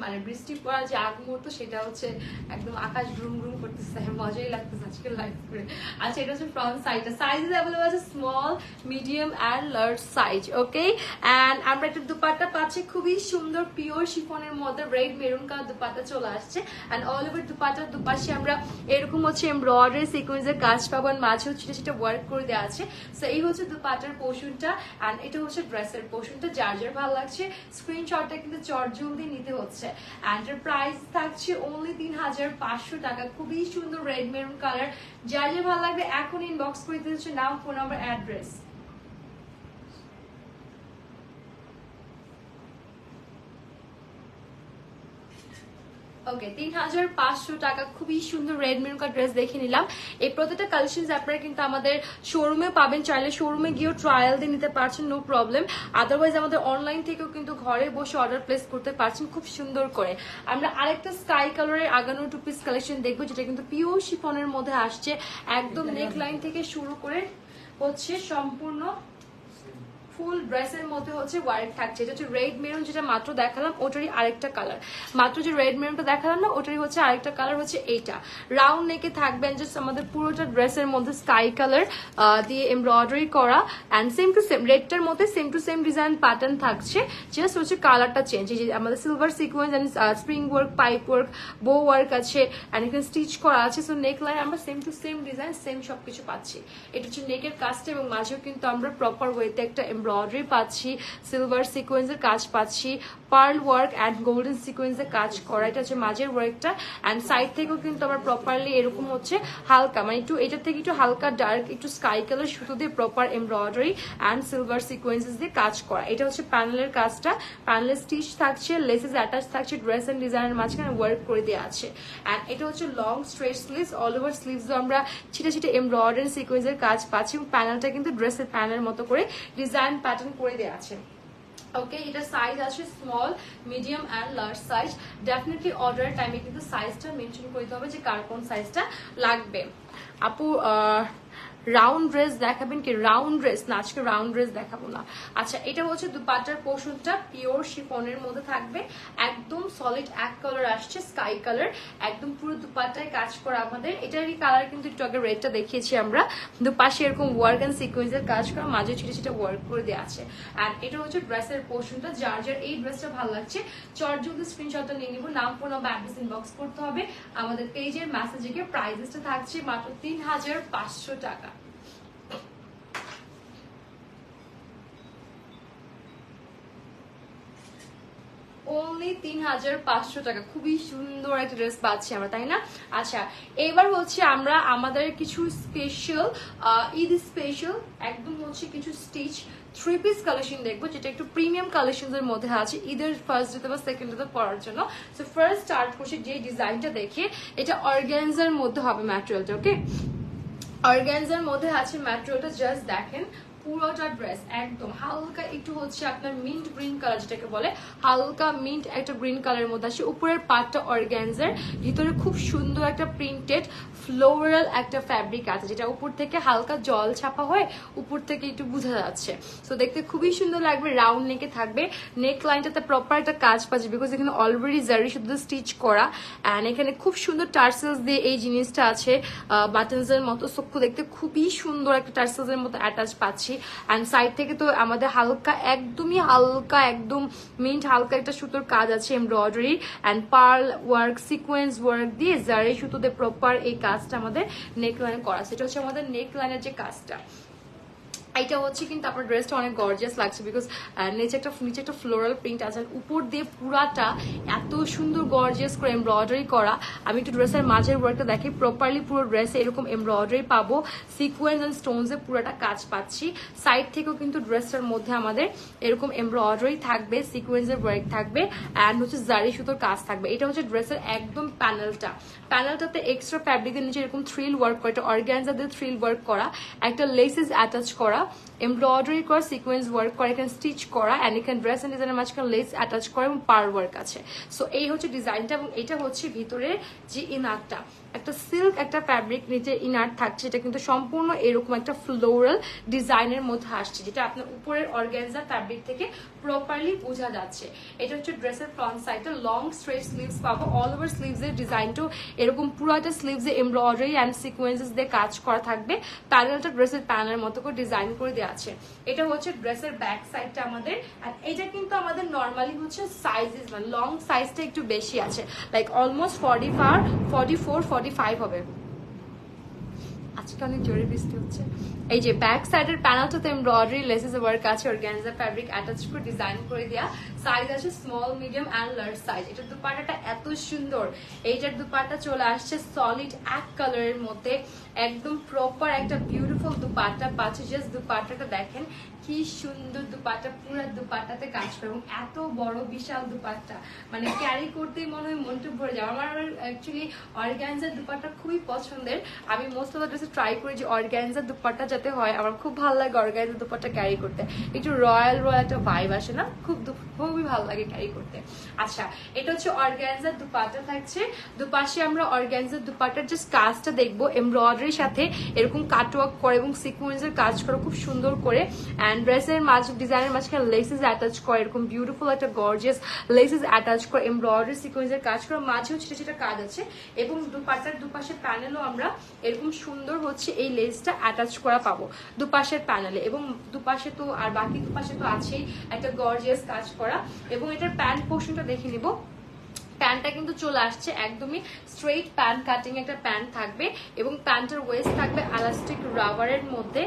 মানে বৃষ্টি পড়ার যে আগ মুহূর্ত সেটা হচ্ছে একদম আকাশ ব্রুম ব্রুম করতেছে, মজাই লাগতেছে আজকে লাইভ করে। আচ্ছা এটা হচ্ছে ফ্রন্ট সাইডটা, সাইজ অ্যাভেলেবল আছে small, medium and large size. Okay, and আমরা একটা দুপাট্টা পাচ্ছি খুবই সুন্দর পিওর শিফনের মধ্যে, রেড মেরুন কালার দুপাট্টা চলে আসছে। অ্যান্ড অল ওভার দুপাট্টার দুপাশে আমরা এরকম হচ্ছে এমব্রয়ডারি সিকোয়েন্সের কাজ পাবো, মাঝেও ছিটে ছিটে ওয়ার্ক করে দেওয়া আছে। সো এই হচ্ছে দুপাট্টার পোর্শনটা। অ্যান্ড এটা হচ্ছে ড্রেসের পোর্শনটা। যার যার ভালো লাগছে স্ক্রিনশটটা কিন্তু চটজলদি নিতে হচ্ছে। And the price থাকছে only 3500 টাকা। খুবই সুন্দর রেড মেরুন কালার। যার যে ভালো লাগবে এখন ইনবক্স করে দিতে হচ্ছে নাম, ফোন নাম্বার, অ্যাড্রেস। ওকে 3500 টাকা খুবই সুন্দর রেড মেরুন কালার ড্রেস দেখে নিলাম। এই প্রত্যেকটা কালেকশন আপনারা কিন্তু আমাদের শোরুমে পাবেন, চাইলে শোরুমে গিয়েও ট্রায়াল দিয়ে নিতে পারছেন, নো প্রবলেম। আদারওয়াইজ আমাদের অনলাইন থেকেও কিন্তু ঘরে বসে অর্ডার প্লেস করতে পারছেন খুব সুন্দর করে। আমরা আরেকটা স্কাই কালারের আগানো টু পিস কালেকশন দেখবো, যেটা কিন্তু পিওর শিফনের মধ্যে আসছে। একদম নেক লাইন থেকে শুরু করে হচ্ছে সম্পূর্ণ ফুল ড্রেসের মধ্যে হচ্ছে ওয়ার্ক থাকছে। এটা হচ্ছে রেড মেরুন, যেটা মাত্র দেখালাম ওটারই আরেকটা কালার। মাত্র যে রেড মেরুনটা দেখালাম না ওটারই হচ্ছে আরেকটা কালার হচ্ছে এইটা। রাউন্ড নেকে থাকবেন জাস্ট আমাদের পুরোটা ড্রেসের মধ্যে স্কাই কালার দিয়ে এমব্রয়ডারি করা। অ্যান্ড সেম টু সেম রেডটার মধ্যে same to same design pattern থাকছে, জাস্ট হচ্ছে কালারটা চেঞ্জ। এই যে আমাদের silver sequence and spring work, pipe work, বো ওয়ার্ক আছে অ্যান্ড এখানে স্টিচ করা আছে। সো নেক লাইন আমরা same to same design same সবকিছু পাচ্ছি। এটা হচ্ছে নেকের কাজটা এবং মাঝেও কিন্তু আমরা প্রপার ওয়েতে একটা এমব্রয়ডারি পাচ্ছি, সিলভার সিকোয়েন্সের কাজ পাচ্ছি, পার্ল ওয়ার্ক অ্যান্ড গোল্ডেন সিকোয়েন্সের কাজ করা। এটা হচ্ছে মাঝের ওয়ার্কটা। অ্যান্ড সাইড থেকেও কিন্তু আমরা প্রপারলি এরকম হচ্ছে হালকা মানে একটু এটার থেকে একটু হালকা ডার্ক একটু স্কাই কালার সুতো দিয়ে proper embroidery and silver sequences দিয়ে কাজ করা। এটা হচ্ছে প্যানেলের কাজটা, প্যানেলের স্টিচ থাকছে, লেসেস অ্যাটাচ থাকছে, ড্রেস এন্ড ডিজাইনের মাঝখানে ওয়ার্ক করে দেওয়া আছে। অ্যান্ড এটা হচ্ছে long straight sleeves, all over স্লিভসও আমরা ছিটে ছিটে এমব্রয়ডারি সিকোয়েন্সের কাজ পাচ্ছি এবং প্যানেলটা কিন্তু ড্রেসের প্যানেলের মতো করে ডিজাইন প্যাটার্ন করে দেওয়া আছে। ওকে, এটা সাইজ আছে small, medium and large size. Definitely অর্ডারের টাইমে কিন্তু সাইজটা মেনশন করতে হবে যে কার কোন সাইজটা লাগবে। আপু রাউন্ড ড্রেস দেখাবেন কি? রাউন্ড ড্রেস না, আজকে রাউন্ড ড্রেস দেখাবো না। আচ্ছা এটা হচ্ছে দুপাট্টার পোর্শনটা পিওর শিফনের মধ্যে থাকবে, একদম সলিড এক কালার আসছে স্কাই কালার, একদম পুরো দুপাট্টায় কাজ করা আমাদের। এটারই কালার কিন্তু একটু আগে রেডটা দেখিয়েছি আমরা। দুপাশে এরকম ওয়ার্ক এন্ড সিকোয়েন্সের কাজ করা, মাঝে ছিটে ছিটে ওয়ার্ক করে দেওয়া আছে। অ্যান্ড এটা হচ্ছে ড্রেসের পোর্শনটা। যার যার এই ড্রেসটা ভালো লাগছে চটজলদি স্ক্রিনশটটা নিয়ে নিব, নাম ফোন নাম্বার অ্যাড্রেস ইনবক্স করতে হবে আমাদের পেজের মেসেজে গিয়ে। প্রাইসটা থাকছে মাত্র 3500 টাকা। only 3500 টাকা। খুবই সুন্দর একটা ড্রেস পাচ্ছি আমরা, তাই না? আচ্ছা এবার হচ্ছে আমরা আমাদের কিছু স্পেশাল ঈদ স্পেশাল একদম হচ্ছে কিছু স্টিচ থ্রি পিস কালেকশন দেখবো, যেটা একটু প্রিমিয়াম কালেকশন এর মধ্যে আছে ঈদের ফার্স্ট ডেতে বা সেকেন্ড ডেতে পরার জন্য। সো ফার্স্ট স্টার্ট করছি যে ডিজাইনটা দেখে, এটা অর্গানজার মধ্যে হবে ম্যাটেরিয়ালটা। ওকে, অর্গানজার মধ্যে আছে ম্যাটেরিয়ালটা, জাস্ট দেখেন পুরোটা ড্রেস একদম হালকা একটু হচ্ছে আপনার মিন্ট গ্রিন কালার, যেটাকে বলে হালকা মিন্ট একটা গ্রিন কালারের মধ্যে আসে। উপরের পার্টটা অর্গানজার, ভিতরে খুব সুন্দর একটা প্রিন্টেড ফ্লোরাল একটা ফ্যাব্রিক আছে, যেটা উপর থেকে হালকা জল ছাপা হয়ে উপর থেকে একটু বোঝা যাচ্ছে। সো দেখতে খুবই সুন্দর লাগবে। রাউন্ড নেকে থাকবে, নেক লাইনটাতে প্রপার একটা কাজ পাচ্ছে, বিকজ এখানে অলরেডি জারি শুধু স্টিচ করা। অ্যান্ড এখানে খুব সুন্দর টার্সেলস দিয়ে এই জিনিসটা আছে বাটনস এর মতো, সক্ষ দেখতে খুবই সুন্দর একটা টার্সেলস এর মতো অ্যাটাচ পাচ্ছি। অ্যান্ড সাইড থেকে তো আমাদের হালকা একদমই হালকা একদম মিন্ট হালকা একটা সুতোর কাজ আছে, embroidery and pearl work sequence work দিয়ে জারি সুতো দিয়ে প্রপার এই কাজটা আমাদের নেক লাইনে করা আছে। এটা হচ্ছে আমাদের নেক লাইনের যে কাজটা। এটা হচ্ছে কিন্তু আপনার ড্রেসটা অনেক গর্জিয়াস লাগছে বিকজ নিচে একটা ফ্লোরাল প্রিন্ট আছে, উপর দিয়ে পুরাটা এত সুন্দর গর্জিয়াস করে এমব্রয়ডারি করা। আমি একটু ড্রেসের মাঝের ওয়ার্কটা দেখি, প্রপারলি পুরো ড্রেসে এরকম এমব্রয়ডারি পাবো, সিকোয়েন্স এন্ড স্টোনসে পুরোটা কাজ পাচ্ছি। সাইড থেকেও কিন্তু ড্রেসটার মধ্যে আমাদের এরকম এমব্রয়ডারি থাকবে, সিকোয়েন্সের ওয়ার্ক থাকবে, অ্যান্ড হচ্ছে জারি সুতোর কাজ থাকবে। এটা হচ্ছে ড্রেসের একদম প্যানেলটাতে এক্সট্রা ফ্যাব্রিকের নিচে এরকম থ্রিল ওয়ার্ক করা, এটা অর্গানজা দিয়ে থ্রিল ওয়ার্ক করা, একটা লেসেস অ্যাটাচ করা, এমব্রয়ডারি করা, সিকোয়েন্স ওয়ার্ক করা, এখানে স্টিচ করা, অ্যান্ড এখানে ড্রেস এন্ড ডিজাইনের মাঝখানে লেস অ্যাটাচ করা এবং পার ওয়ার্ক আছে। সো এই হচ্ছে ডিজাইনটা, এবং এটা হচ্ছে ভিতরে যে ইনারটা, একটা সিল্ক একটা ফ্যাব্রিক নিচে ইনার থাকছে, এটা কিন্তু সম্পূর্ণ এরকম একটা ফ্লোরাল ডিজাইনের মধ্যে আসছে, যেটা আপনার উপরের অর্গানজা ফ্যাব্রিক থেকে প্রপারলি বোঝা যাচ্ছে। এটা হচ্ছে ড্রেসের ফ্রন্ট সাইডটা, লং স্ট্রেট স্লিভস পাবো, অল ওভার স্লিভস এর ডিজাইনটাও এরকম পুরোটা sleeves A embroidery and sequences দিয়ে কাজ করা থাকবে। প্যানেলটা ড্রেসের প্যানেলের মতো করে ডিজাইন করে দেওয়া আছে। এটা হচ্ছে ড্রেসের ব্যাক সাইডটা আমাদের, আর এটা কিন্তু আমাদের নর্মালি হচ্ছে সাইজেস মানে লং সাইজটা একটু বেশি আছে, লাইক অলমোস্ট 44-45 হবে। আজকে অনেক জোরে বৃষ্টি হচ্ছে। এই যে ব্যাক সাইডের প্যানেলটাতে এমব্রয়ডারি লেসেস ওয়ার্ক আছে, অর্গানজা ফ্যাব্রিক অ্যাটাচ করে ডিজাইন করে দেয়া। সাইজ আছে small, medium and large size. এটার দুপাট্টাটা এত সুন্দর, এইটার দুপাট্টা চলে আসছে সলিড এক কালারের মধ্যে, একদম প্রপার একটা বিউটিফুল দুপাট্টা পাচ্ছে। জাস্ট দুপাট্টাটা দেখেন কি সুন্দর দুপাট্টা, পুরো দুপাট্টাতে কাজ করে, এবং এত বড় বিশাল দুপাট্টা মানে ক্যারি করতেই মনে হয় মনটা ভরে যাবে। আমার অ্যাকচুয়ালি অর্গানজার দুপাট্টা খুবই পছন্দের, আমি মোস্ট অফ দ্য ড্রেসে ট্রাই করি যে অর্গানজার দুপাট্টা যাতে হয়, আমার খুব ভালো লাগে অর্গানজার দুপাট্টা ক্যারি করতে, একটু রয়্যাল একটা ভাইব আসে না, খুবই ভালো লাগে ক্যারি করতে। আচ্ছা, এটা হচ্ছে অর্গানজার দুপাট্টা থাকছে, দুপাশে আমরা অর্গানজার দুপাট্টার জাস্ট কাজটা দেখবো, এমব্রয়ডারির সাথে এরকম কাটওয়ার্ক করে এবং সিকোয়েন্সের কাজ করে খুব সুন্দর করে, অ্যান্ড ড্রেসের ডিজাইনের মাঝখানে লেসেস অ্যাটাচ করে, এরকম বিউটিফুল একটা গর্জিয়াস লেসেস অ্যাটাচ করে, এমব্রয়ডারি সিকোয়েন্সের কাজ করে, মাঝেও ছোট ছোট কাজ আছে, এবং দুপাট্টার দুপাশের প্যানেলও আমরা এরকম সুন্দর হচ্ছে এই লেসটা অ্যাটাচ করা পাবো দুপাশের প্যানেলে, এবং দুপাশে তো আর বাকি দুপাশে তো আছেই একটা গর্জিয়াস কাজ করা। এবং এটার প্যান্ট পোর্শনটা দেখে নিব, প্যান্টটা কিন্তু চলে আসছে একদমই স্ট্রেইট প্যান্ট কাটিং একটা প্যান্ট থাকবে, এবং প্যান্টের ওয়েস্ট থাকবে এলাস্টিক রাবারের মধ্যে,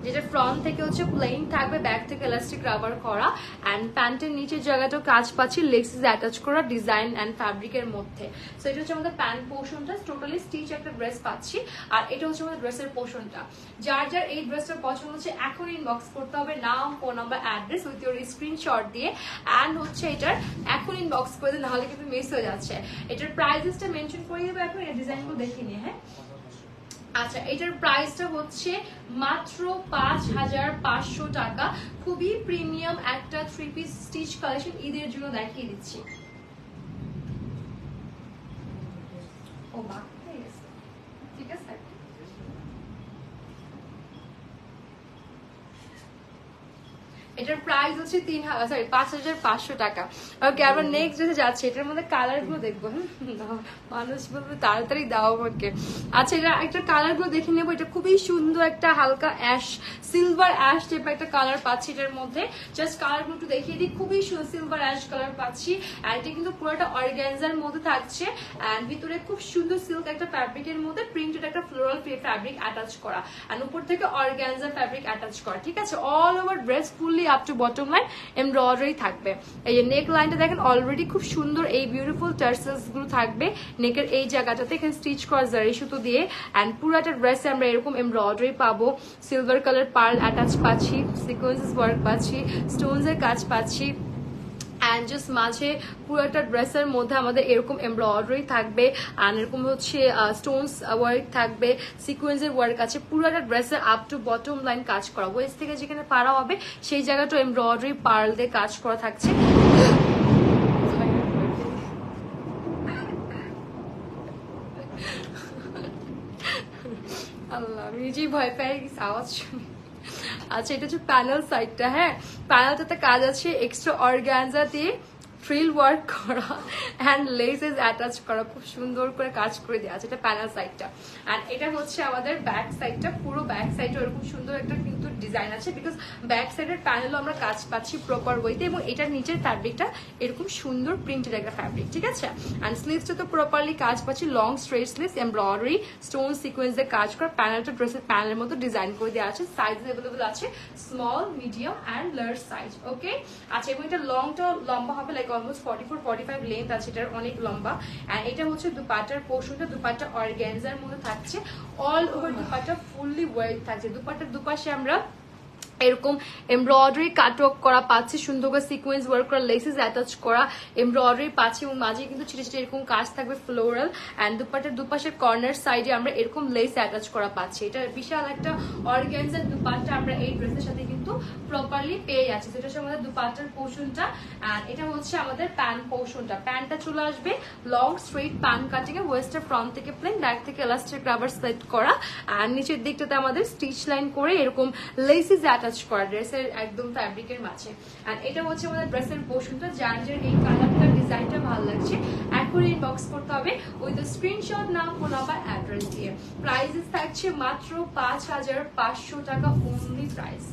যেটা ফ্রন্ট থেকে হচ্ছে প্লেন থাকবে, ব্যাক থেকে ইলাস্টিক রাবার করা, অ্যান্ড প্যান্টের নিচের জায়গাটাও কাজ পাচ্ছি লেসেস অ্যাটাচ করা ডিজাইন অ্যান্ড ফ্যাব্রিকের মধ্যে। সো এটা হচ্ছে আমাদের প্যান্ট পোর্শনটা, টোটালি স্টিচ একটা ড্রেস পাচ্ছি, আর এটা হচ্ছে আমাদের ড্রেসের পোর্শনটা। যার যার এই ড্রেসটা পছন্দ হচ্ছে এখন ইনবক্স করতে হবে নাম, phone number, address with your screenshot দিয়ে, অ্যান্ড হচ্ছে এটার এখন ইনবক্স করে দিন, নাহলে কিন্তু মিস হয়ে যাচ্ছে। এটার প্রাইসেসটা মেনশন করে দেবো এখন, এই ডিজাইনগুলো দেখে নিয়ে। হ্যাঁ, আচ্ছা, এটার প্রাইসটা হচ্ছে মাত্র 5500 টাকা। খুবই প্রিমিয়াম একটা 3 পিস স্টিচ কালেকশন, ঈদের জন্য দেখিয়ে দিচ্ছি। ও মা, ঠিক আছে। এটার প্রাইস হচ্ছে 5500 টাকা। ওকে, আমরা নেক্সট ড্রেসে যাচ্ছি। এটার মধ্যে কালার গুলো দেখবো, মানুষ বলবে তাড়াতাড়ি দাও আমাকে। আচ্ছা, এটা একটা কালার গুলো দেখে নেবো। এটা খুবই সুন্দর একটা হালকা অ্যাশ, সিলভার অ্যাশ টাইপ একটা কালার পাচ্ছি এটার মধ্যে। জাস্ট কালার গুলো একটু দেখিয়ে দিই, খুবই সিলভার অ্যাশ কালার পাচ্ছি, আর এটা কিন্তু পুরোটা অর্গানজার মধ্যে থাকছে, অ্যান্ড ভিতরে খুব সুন্দর সিল্ক একটা ফ্যাব্রিকের মধ্যে প্রিন্টেড একটা ফ্লোরাল ফ্যাব্রিক অ্যাটাচ করা, অ্যান্ড উপর থেকে অর্গানজা ফ্যাব্রিক অ্যাটাচ করা। ঠিক আছে, all over dress fully up to bottom line embroidery থাকবে। এই যে নেক লাইনটা দেখেন অলরেডি খুব সুন্দর, এই বিউটিফুল টার্সেলস গুলো থাকবে নেকের এই জায়গাটাতে, এখানে স্টিচ করা জারি সুতো দিয়ে, অ্যান্ড পুরোটা ড্রেসে আমরা এরকম এমব্রয়ডারি পাবো, সিলভার কালার পার্ল অ্যাটাচ পাচ্ছি, সিকোয়েন্সেস ওয়ার্ক পাচ্ছি, স্টোনস এর কাজ পাচ্ছি, অ্যান্ড জাস্ট মাঝে পুরোটা ড্রেসের মধ্যে আমাদের এরকম এমব্রয়ডারি থাকবে, অ্যান্ড এরকম হচ্ছে স্টোনস ওয়ার্ক থাকবে, সিকোয়েন্সের ওয়ার্ক আছে, পুরোটা ড্রেসের আপ টু বটম লাইন কাজ করা, ওয়েস্ট থেকে যেখানে পাড়া হবে সেই জায়গাটা এমব্রয়ডারি পার্ল দিয়ে কাজ করা থাকছে। আল্লাহ, আমি নিজেই ভয় পেয়ে গেছি আওয়াজ শুনে। আচ্ছা, এটা হচ্ছে প্যানেল সাইডটা। হ্যাঁ, প্যানেলটাতে কাজ আছে এক্সট্রা অর্গানজা দিয়ে ফ্রিল ওয়ার্ক করা, অ্যান্ড লেসেস অ্যাটাচ করা, খুব সুন্দর করে কাজ করে দেওয়া আছে। এটা প্যানেল সাইডটা, অ্যান্ড এটা হচ্ছে আমাদের ব্যাক সাইডটা। পুরো ব্যাক সাইডটা এরকম সুন্দর একটা কিন্তু ডিজাইন আছে, বিকজ ব্যাক সাইডের প্যানেলও আমরা কাজ পাচ্ছি প্রপার ওয়েতে, এবং এটার নিচের ফ্যাব্রিকটা এরকম সুন্দর প্রিন্টেড একটা ফ্যাব্রিক, ঠিক আছে। অ্যান্ড স্লিভসটা তো প্রপারলি কাজ পাচ্ছি, long straight sleeves, embroidery stone সিকোয়েন্সের কাজ করা, প্যানেলটা ড্রেসের প্যানেলের মতো ডিজাইন করে দেওয়া আছে। সাইজ অ্যাভেলেবল আছে small, medium and large size, okay. আচ্ছা, এবং এটা লংটা লম্বা হবে, লাইক অলমোস্ট 44-45 লেন্থ আছে, এটার অনেক লম্বা। অ্যান্ড এটা হচ্ছে দুপাট্টার পোর্শনটা, দুপাট্টা অর্গানজার মধ্যে থাকছে, all over dupatta fully work থাকছে। দুপাট্টার দুপাশে আমরা এরকম এমব্রয়ডারি কাটওয়ার্ক করা পাচ্ছি, সুন্দর করে সিকোয়েন্স ওয়ার্ক করা, লেসেস অ্যাটাচ করা এমব্রয়ডারি পাচ্ছি, এবং মাঝে কিন্তু ছোট ছোট এরকম কাজ থাকবে ফ্লোরাল। অ্যান্ড দুপাট্টার দুপাশের কর্নার সাইডে আমরা এরকম লেস অ্যাটাচ করা পাচ্ছি। এটা বিশাল একটা অর্গানজার দুপাট্টা আমরা এই ড্রেসের সাথে কিন্তু প্রপারলি পেয়ে যাচ্ছি। সেটা হচ্ছে আমাদের দুপাট্টার পোর্শনটা, অ্যান্ড এটা হচ্ছে আমাদের প্যান্ট পোর্শনটা। প্যান্টটা চলে আসবে লং স্ট্রেট প্যান্ট কাটিং এ, ওয়েস্টার ফ্রন্ট থেকে প্লেন, ব্যাক থেকে এলাস্টিক রাবার সেট করা, অ্যান্ড নিচের দিকটাতে আমাদের স্টিচ লাইন করে এরকম লেসেস অ্যাটাচ করা ড্রেসের একদম ফ্যাব্রিকের মাঝে। এন্ড এটা হচ্ছে আমাদের ড্রেসের পোর্শনটা। যার যার এই কালারটা ডিজাইনটা ভালো লাগছে এখন ইনবক্স করতে হবে উইথ স্ক্রিনশট, নাম, ফোন নাম্বার, অ্যাড্রেস দিয়ে। প্রাইসেস থাকছে মাত্র 5500 টাকা অনলি প্রাইস।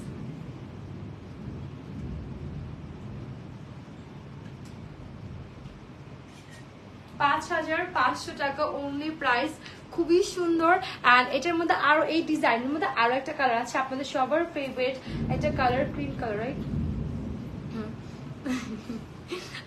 টাকা অনলি প্রাইস, খুবই সুন্দর। অ্যান্ড এটার মধ্যে আরো, এই ডিজাইনের মধ্যে আরো একটা কালার আছে আপনাদের সবার ফেভারিট, এটা কালার ক্রিম কালার, রাইট?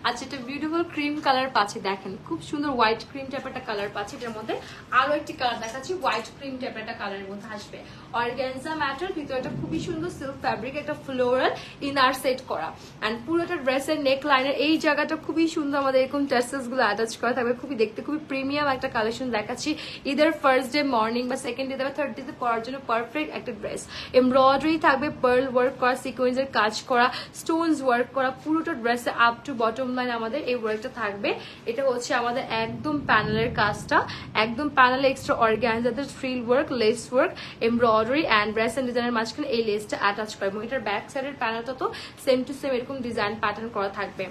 আচ্ছা, এটা বিউটিফুল ক্রিম কালার পাচ্ছি, দেখেন খুব সুন্দর হোয়াইট ক্রিম টাইপের একটা কালার পাচ্ছি। এটার মধ্যে আরো একটি কালার দেখাচ্ছি, হোয়াইট ক্রিম টাইপের একটা কালারের মধ্যে আসবে। অর্গানজা ম্যাটার, ভিতরে একটা খুবই সুন্দর সিল্ক ফ্যাব্রিক, একটা ফ্লোরাল ইনার সেট করা। অ্যান্ড পুরোটা ড্রেসের নেক লাইনের এই জায়গাটা খুবই সুন্দর, আমাদের এরকম টার্সেলস গুলো অ্যাটাচ করা থাকবে, খুবই দেখতে খুবই প্রিমিয়াম একটা কালেকশন দেখাচ্ছি। ইদার ফার্স্ট ডে মর্নিং বা সেকেন্ড ডে বা থার্ড ডে পরার জন্য পারফেক্ট একটা ড্রেস। এমব্রয়ডারি থাকবে, পার্ল ওয়ার্ক করা, সিকোয়েন্সের কাজ করা, স্টোনস ওয়ার্ক করা, পুরোটা ড্রেসে আপ টু বটম লাইন আমাদের এই ওয়ার্কটা থাকবে। এটা হচ্ছে আমাদের একদম প্যানেলের কাজটা, একদম প্যানেলে এক্সট্রা অর্গানজাদের frill work, lace work, embroidery and dress and ডিজাইনের মাঝখানে এই লেসটা অ্যাটাচ করা, এবং এটার ব্যাক সাইডের প্যানেলটা তো সেম টু সেম এরকম ডিজাইন প্যাটার্ন করা থাকবে।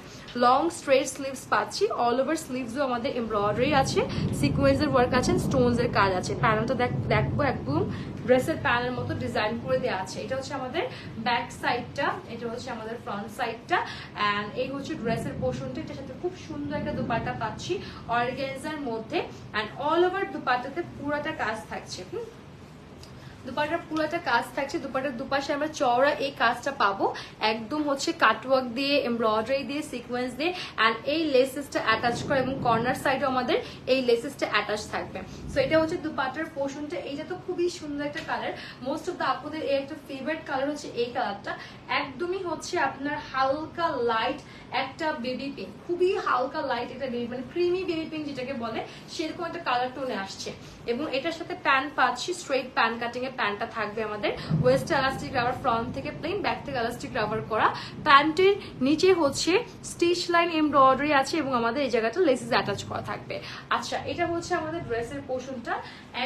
লং স্ট্রেট স্লিভস পাচ্ছি, অল ওভার স্লিভসও আমাদের এমব্রয়ডারি আছে, সিকোয়েন্সের ওয়ার্ক আছে, স্টোনস এর কাজ আছে। প্যানেলটা দেখবো একদম ড্রেসের প্যানেল মতো ডিজাইন করে দেওয়া আছে। এটা হচ্ছে আমাদের ব্যাক সাইডটা, এটা হচ্ছে আমাদের ফ্রন্ট সাইডটা, অ্যান্ড এই হচ্ছে ড্রেসের পোর্শনটা। এটার সাথে খুব সুন্দর একটা দুপাট্টা পাচ্ছি অর্গানজার মধ্যে, অ্যান্ড অল ওভার দুপাট্টাতে পুরোটা কাজ থাকছে। দুপাটার পুরোটা কাজ থাকছে, দুপাটার দুপাশে আমরা চওড়া এই কাজটা পাবো, একদম হচ্ছে কাটওয়ার্ক দিয়ে, এমব্রয়ডারি দিয়ে, সিকোয়েন্স দিয়ে, অ্যান্ড এই লেসেসটা অ্যাটাচ করা, এবং কর্নার সাইডে আমাদের এই লেসেসটা অ্যাটাচ থাকবে। সো এটা হচ্ছে দুপাটার পোর্শনটা। এইটা তো খুবই সুন্দর একটা কালার, মোস্ট অফ দ্য আপুদের এই একটা ফেভারিট কালার হচ্ছে এই কালারটা। একদমই হচ্ছে আপনার হালকা লাইট একটা বেবি পিঙ্ক, খুবই হালকা লাইট এটা বেবি, মানে ক্রিমি বেবি পিঙ্ক যেটাকে বলে, সেরকম একটা কালার টোনে আসছে। এবং এটার সাথে প্যান্ট পাচ্ছি, স্ট্রেট প্যান্ট কাটিং এর প্যান্টটা থাকবে আমাদের, ওয়েস্ট এলাস্টিক রাবার, ফ্রন্ট থেকে প্লেন, ব্যাক থেকে এলাস্টিক রাবার করা। প্যান্টের নিচে হচ্ছে স্টিচ লাইন এমব্রয়ডারি আছে, এবং আমাদের এই জায়গাটা লেসেস অ্যাটাচ করা থাকবে। আচ্ছা, এটা হচ্ছে আমাদের ড্রেসের পোর্শনটা,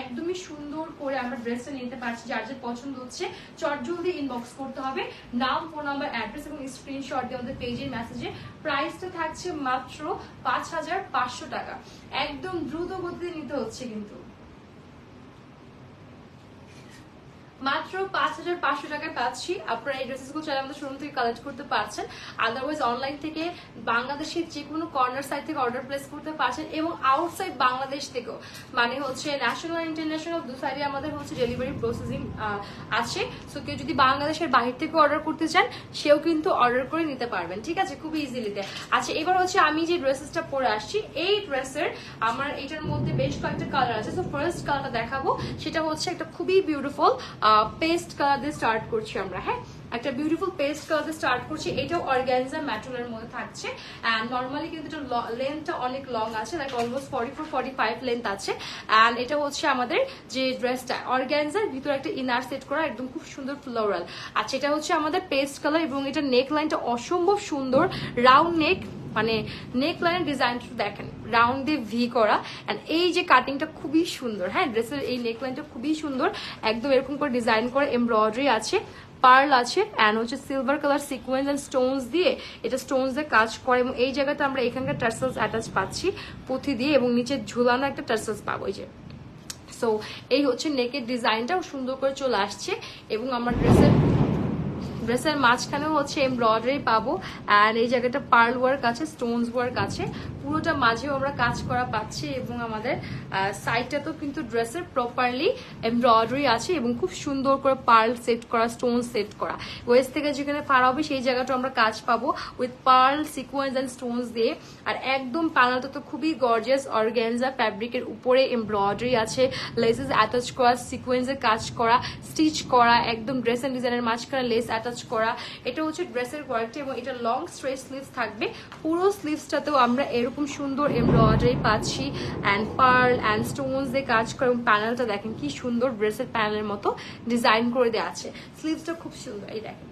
একদমই সুন্দর করে আমরা ড্রেসটা নিতে পারছি। যার যে পছন্দ হচ্ছে চট জলদি ইনবক্স করতে হবে, নাম, ফোন নাম্বার, অ্যাড্রেস এবং স্ক্রিনশট দিয়ে আমাদের পেজের মেসেজে। প্রাইসটা থাকছে মাত্র 5500 টাকা, একদম দ্রুত গতিতে নিতে হচ্ছে কিন্তু। মাত্র 5500 টাকায় পাচ্ছি। আপনারা এই ড্রেসেসগুলো চাইলে আমাদের শোরুম থেকে কালেক্ট করতে পারছেন, আদারওয়াইজ অনলাইন থেকে বাংলাদেশের যে কোনো কর্নার সাইড থেকে অর্ডার প্লেস করতে পারছেন, এবং আউটসাইড বাংলাদেশ থেকেও, মানে হচ্ছে ন্যাশনাল আর ইন্টারন্যাশনাল দু সাইডে আমাদের হচ্ছে ডেলিভারি প্রসেসিং আছে। সো কেউ যদি বাংলাদেশের বাহির থেকে অর্ডার করতে চান সেও কিন্তু অর্ডার করে নিতে পারবেন, ঠিক আছে, খুবই ইজিলিতে। আচ্ছা, এবার হচ্ছে আমি যে ড্রেসেসটা পরে আসছি, এই ড্রেসের আমার এটার মধ্যে বেশ কয়েকটা কালার আছে। সো ফার্স্ট কালারটা দেখাবো, সেটা হচ্ছে একটা খুবই বিউটিফুল পেস্ট কালার দিয়ে স্টার্ট করছি আমরা। হ্যাঁ, একটা বিউটিফুল পেস্ট কালার দিয়ে স্টার্ট করছি, এটাও অর্গানজা ম্যাটেরিয়ালের মধ্যে থাকছে। এন্ড নরমালি কিন্তু এটা লেন্থটা অনেক লং আছে, লাইক অলমোস্ট 44-45 লেন্থ আছে। এন্ড এটা হচ্ছে আমাদের যে ড্রেসটা অর্গানজার ভিতরে একটা ইনার সেট করা, একদম খুব সুন্দর ফ্লোরাল। আচ্ছা, এটা হচ্ছে আমাদের পেস্ট কালার, এবং এটা নেক লাইনটা অসম্ভব সুন্দর, রাউন্ড নেক, মানে নেক লাইনের ডিজাইনটা দেখেন রাউন্ড দিয়ে ভি করা, এন্ড এই যে কাটিংটা খুবই সুন্দর। হ্যাঁ, ড্রেসের এই নেক লাইনটা খুবই সুন্দর, একদম এরকম করে ডিজাইন করে, এমব্রয়ডারি আছে, পার্ল আছে, এন্ড হচ্ছে silver colour sequence and stones দিয়ে, এটা স্টোনস দিয়ে কাজ করে, এবং এই জায়গাতে আমরা এখানকার টার্সেলস অ্যাটাচ পাচ্ছি পুঁথি দিয়ে, এবং নিচে ঝুলানো একটা টার্সেলস পাবো এই যে। সো এই হচ্ছে নেকের ডিজাইনটাও সুন্দর করে চলে আসছে, এবং আমার ড্রেসের ড্রেসের মাঝখানেও হচ্ছে এমব্রয়ডারি পাবো, অ্যান্ড এই জায়গাটা পার্ল ওয়ার্ক আছে, স্টোনস ওয়ার্ক আছে, পুরোটা মাঝেও আমরা কাজ করা পাচ্ছি এবং আমাদের সাইডটাতেও কিন্তু ড্রেসের প্রপারলি এমব্রয়ডারি আছে এবং খুব সুন্দর করে পার্ল সেট করা, স্টোন সেট করা। ওয়েস্ট থেকে যেখানে ফাড়া হবে সেই জায়গাটা আমরা কাজ পাবো with pearl sequence and stones দিয়ে। আর একদম প্যানেলটা তো খুবই গর্জিয়াস অর্গানজা ফ্যাব্রিকের উপরে এমব্রয়ডারি আছে, লেসেস অ্যাটাচ করা, সিকোয়েন্সের কাজ করা, স্টিচ করা, একদম ড্রেস এন্ড ডিজাইনের মাঝখানে লেস অ্যাটাচ করা। এটা হচ্ছে ড্রেসের কোয়ালিটি এবং এটা লং স্ট্রেট স্লিভস থাকবে। পুরো স্লিভসটাতেও আমরা এরকম সুন্দর এমব্রয়ডারি পাচ্ছি অ্যান্ড পার্ল অ্যান্ড স্টোনস দিয়ে কাজ করে এবং প্যানেলটা দেখেন কি সুন্দর ড্রেসের প্যানেলের মতো ডিজাইন করে দেওয়া আছে। স্লিভসটা খুব সুন্দর, এই দেখেন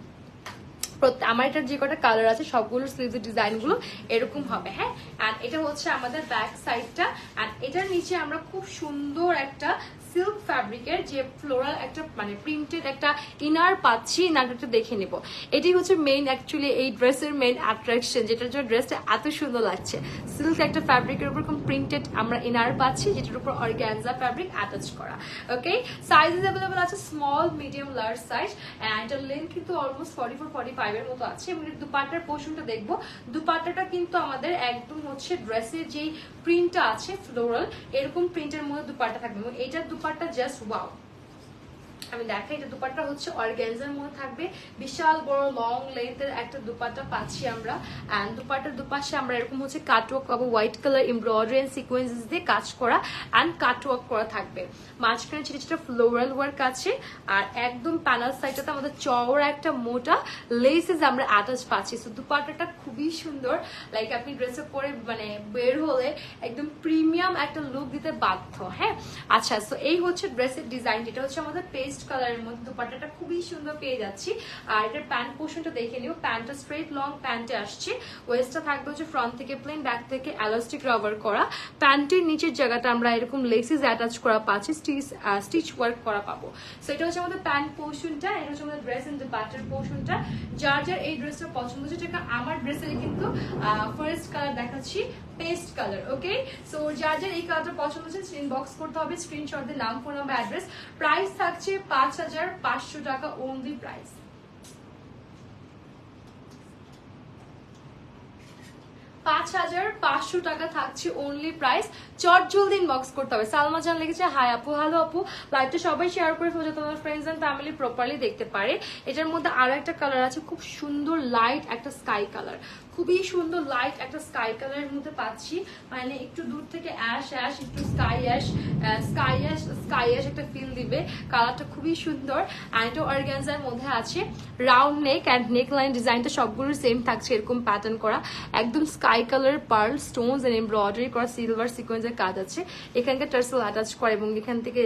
আমার এটার যে কটা কালার আছে সবগুলো স্লিভসের ডিজাইন গুলো এরকম হবে। হ্যাঁ, এন্ড এটা হচ্ছে আমাদের ব্যাক সাইডটা, এন্ড এটার নিচে আমরা খুব সুন্দর একটা সিল্ক ফ্যাব্রিকের যে ফ্লোরাল একটা মানে প্রিন্টেড একটা ইনার পাচ্ছি। ইনারটা দেখে নেব, এটাই হচ্ছে মেইন অ্যাকচুয়ালি এই ড্রেসের মেইন অ্যাট্রাকশন, যেটার জন্য ড্রেসটা এত সুন্দর লাগছে। সিল্ক একটা ফ্যাব্রিকের উপর প্রিন্টেড আমরা ইনার পাচ্ছি, যেটার উপর অর্গানজা ফ্যাব্রিক অ্যাটাচ করা। ওকে, সাইজেস অ্যাভেলেবল আছে small, medium, large size, and এটার লেন্থ কিন্তু অলমোস্ট 44-45 এর মতো আছে। এবং দুপাট্টার পোর্শনটা দেখবো, দুপাট্টাটা কিন্তু আমাদের একদম হচ্ছে ড্রেসের যেই প্রিন্টটা আছে ফ্লোরাল এরকম প্রিন্টের মধ্যে দুপাট্টা থাকবে এবং এইটার দুপাট্টা জাস্ট ওয়াও। আমি দেখাই, এটা দুপাট্টা হচ্ছে অর্গানজার মধ্যে থাকবে, বিশাল বড় লং লেন্থের একটা দুপাট্টা পাচ্ছি আমরা। এন্ড দুপাট্টার দুপাশে আমরা এরকম হচ্ছে কাটওয়ার্ক পাবো, white colour embroidery and sequences দিয়ে কাজ করা এন্ড কাটওয়ার্ক করা থাকবে। মাঝখানে ছোট ছোট ফ্লোরাল ওয়ার্ক আছে আর একদম প্যানেল সাইডটাতে আমাদের চওড়া একটা মোটা লেসেস আমরা অ্যাটাচ পাচ্ছি। সো দুপাট্টাটা খুবই সুন্দর, লাইক আপনি ড্রেসে পরে মানে বের হলে একদম প্রিমিয়াম একটা লুক দিতে বাধ্য। হ্যাঁ, আচ্ছা, সো এই হচ্ছে ড্রেসের ডিজাইন, যেটা হচ্ছে আমাদের পেস্ট কালারের মধ্যে দুপাট্টাটা খুবই সুন্দর পেয়ে যাচ্ছি। আর এটার প্যান্ট পোর্শনটা দেখে নিও, প্যান্টটা স্ট্রেট লং প্যান্টে আসছে, ওয়েস্টটা থাকবে হচ্ছে ফ্রন্ট থেকে প্লেন, ব্যাক থেকে এলাস্টিক রাবার করা। প্যান্টের নিচের জায়গাটা আমরা এরকম লেসেস অ্যাটাচ করা পাচ্ছি, স্টিচ ওয়ার্ক করা পাবো। সো এটা হচ্ছে আমাদের প্যান্ট পোর্শনটা, এটা হচ্ছে আমাদের ড্রেস এন্ড দুপাট্টার পোর্শনটা। যার যার এই ড্রেসটা পছন্দ হচ্ছে, যেটা আমার ড্রেসের কিন্তু ফার্স্ট কালার দেখাচ্ছি পেস্ট কালার। ওকে, সো যার যার এই কালারটা পছন্দ হচ্ছে ইনবক্স করতে হবে, স্ক্রিনশট দিয়ে নাম, ফোন নাম্বার, অ্যাড্রেস। প্রাইস থাকছে 5500 টাকা ওনলি প্রাইস। 5500 টাকা থাকছে অনলি প্রাইস। চট জলদি ইনবক্স করতে হবে। সালমা জান লিখেছে হাই আপু, হ্যালো আপু, লাইভটা সবাই শেয়ার করে ফেলছে, তোমার ফ্রেন্ডস এন্ড ফ্যামিলি প্রপারলি দেখতে পারে। এটার মধ্যে আরো একটা কালার আছে, খুব সুন্দর লাইট একটা স্কাই কালার, খুবই সুন্দর লাইট একটা স্কাই কালারের মধ্যে পাচ্ছি, মানে একটু দূর থেকে অ্যাশ অ্যাশ, একটু sky ash, sky ash sky ash একটা ফিল দিবে। কালারটা খুবই সুন্দর, অ্যান্ড অর্গানজার মধ্যে আছে, round neck and neck line ডিজাইনটা সবগুলো সেম থাকছে, এরকম প্যাটার্ন করা, একদম sky colour pearl stones and embroidery করা সিলভার সিকোয়েন্সের কাজ আছে। এখানকার টার্সেল অ্যাটাচ করা এবং এখান থেকে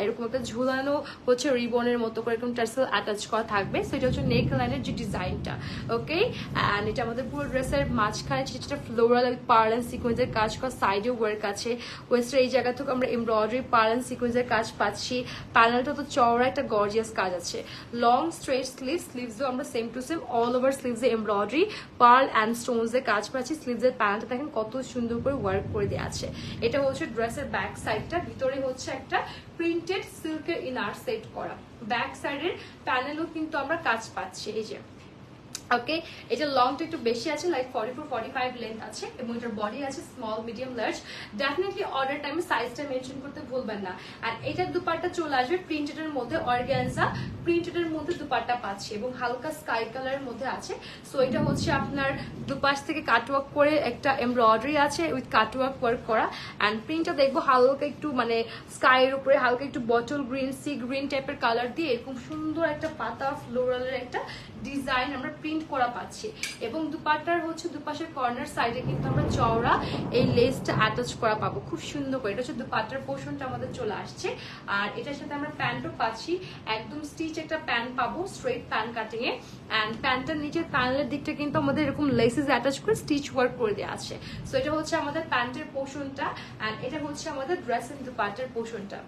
এরকম একটা ঝুলানো হচ্ছে রিবনের মতো করে এরকম টার্সেল অ্যাটাচ করা থাকবে। সো এটা হচ্ছে নেক লাইনের যে ডিজাইনটা। ওকে, অ্যান্ড এটা আমাদের পুরো ড্রেসের মাঝখানে ছোট ছোট ফ্লোরাল পার্ল এন্ড সিকোয়েন্সের কাজ করা, সাইডেও ওয়ার্ক আছে, ওয়েস্টের এই জায়গা থেকে আমরা এমব্রয়ডারি পার্ল এন্ড সিকোয়েন্সের কাজ পাচ্ছি। প্যানেলটা তো চওড়া একটা গর্জিয়াস কাজ আছে, লং স্ট্রেট স্লিভসও আমরা same to same all over স্লিভসে এমব্রয়ডারি পার্ল অ্যান্ড স্টোনস এর কাজ পাচ্ছি। স্লিভসের প্যানেলটা দেখেন কত সুন্দর করে ওয়ার্ক করে দেওয়া আছে। এটা হচ্ছে ড্রেসের ব্যাক সাইডটা, ভিতরে হচ্ছে একটা প্রিন্টেড সিল্কের ইনার সেট করা, ব্যাক সাইডের প্যানেলও কিন্তু আমরা কাজ পাচ্ছি। এই যে ওকে, এটা লংটা একটু বেশি আছে, লাইক 44-45 লেন্থ আছে এবং এটার বডি আছে small, medium, large. Definitely order টাইমে সাইজটা মেনশন করতে ভুলবেন না। আর এটার দুপাট্টা চলে আসবে প্রিন্টেডের মধ্যে, অর্গানজা প্রিন্টেডের মধ্যে দুপাট্টা পাচ্ছি এবং হালকা স্কাই কালারের মধ্যে আছে। সো এটা হচ্ছে আপনার দুপাশ থেকে কাটওয়ার্ক করে একটা এমব্রয়ডারি আছে উইথ কাটওয়ার্ক ওয়ার্ক করা, অ্যান্ড প্রিন্টটা দেখবো হালকা একটু মানে স্কাইয়ের উপরে হালকা একটু বটল গ্রিন, সি গ্রিন টাইপের কালার দিয়ে এরকম সুন্দর একটা পাতা ফ্লোরালের একটা ডিজাইন আমরা প্রিন্ট করা পাচ্ছি। এবং দুপাট্টার হচ্ছে দুপাশের কর্নার সাইডে কিন্তু আমরা চওড়া এই লেসটা অ্যাটাচ করা পাবো খুব সুন্দর করে। এটা হচ্ছে দুপাট্টার পোর্শনটা আমাদের চলে আসছে। আর এটার সাথে আমরা প্যান্টও পাচ্ছি, একদম স্টিচ একটা প্যান্ট পাবো স্ট্রেট প্যান্ট কাটিং এ, এন্ড প্যান্টের নিচের প্যানেলের দিকটা কিন্তু আমাদের এরকম লেসেস অ্যাটাচ করে স্টিচ ওয়ার্ক করে দেওয়া আছে। সো এটা হচ্ছে আমাদের প্যান্টের পোর্শনটা, এন্ড এটা হচ্ছে আমাদের ড্রেস এন্ড দুপাট্টার পোর্শনটা।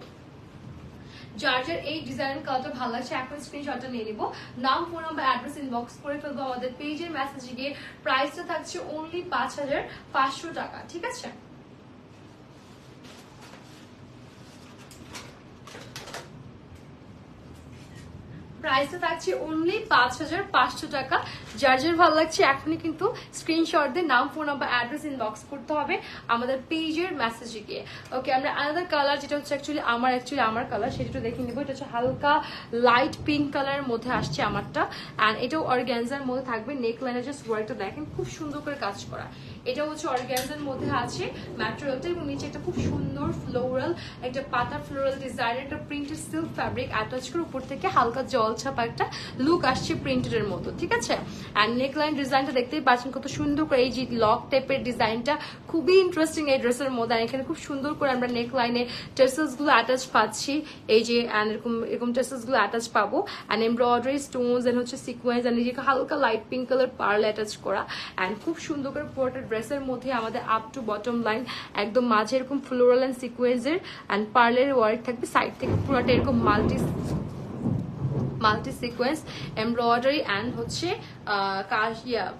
যার যার এই ডিজাইন কালারটা ভালো লাগছে এখন স্ক্রিনশটটা নিয়ে নিব, নাম, ফোন নাম্বার, অ্যাড্রেস ইনবক্স করে ফেলবো আমাদের পেজের মেসেজে গিয়ে। প্রাইসটা থাকছে অনলি 5500 টাকা, ঠিক আছে? প্রাইসটা থাকছে অনলি 5500 টাকা। যার যার ভালো লাগছে এখনই কিন্তু স্ক্রিনশট দিয়ে নাম, ফোন নাম্বার, অ্যাড্রেস ইনবক্স করতে হবে আমাদের পেজের মেসেজে গিয়ে। ওকে, আমরা আলাদা কালার যেটা হচ্ছে অ্যাকচুয়ালি আমার কালার, সেটা একটু দেখে নিবো। এটা হচ্ছে হালকা লাইট পিঙ্ক কালারের মধ্যে আসছে আমারটা, অ্যান্ড এটাও অর্গানজার মধ্যে থাকবে। নেক লাইনের জাস্ট ওয়ার্কটা দেখেন, খুব সুন্দর করে কাজ করা। এটা হচ্ছে অর্গানজার মধ্যে আছে ম্যাটেরিয়ালটা, এবং নিচে একটা খুব সুন্দর ফ্লোরাল, একটা পাতা ফ্লোরাল ডিজাইনের একটা প্রিন্টেড সিল্ক ফ্যাব্রিক অ্যাটাচ করে উপর থেকে হালকা জলছাপা একটা লুক আসছে প্রিন্টেডের মতো, ঠিক আছে। অ্যান্ড নেকলাইন ডিজাইনটা দেখতেই পাচ্ছেন কত সুন্দর করে, এই যে লক টাইপের ডিজাইনটা খুবই ইন্টারেস্টিং এই ড্রেসের মধ্যে। আর এখানে খুব সুন্দর করে আমরা নেকলাইনে টেসেলস গুলো অ্যাটাচ পাচ্ছি, এই যে এরকম টেসেলস গুলো অ্যাটাচ পাবো, অ্যান্ড এমব্রয়ডারি স্টোনস এন্ড হচ্ছে সিকোয়েন্স, এন্ড এই যে হালকা light pink colour pearl attach করা, অ্যান্ড খুব সুন্দর করে পুরোটা ড্রেসের মধ্যে আমাদের আপ টু বটম লাইন একদম মাঝে এরকম ফ্লোরাল অ্যান্ড সিকোয়েন্সের অ্যান্ড পার্লের ওয়ার্ক থাকবে, সাইড থেকে পুরোটা এরকম মাল্টি সিকোয়েন্স এমব্রয়ডারি অ্যান্ড হচ্ছে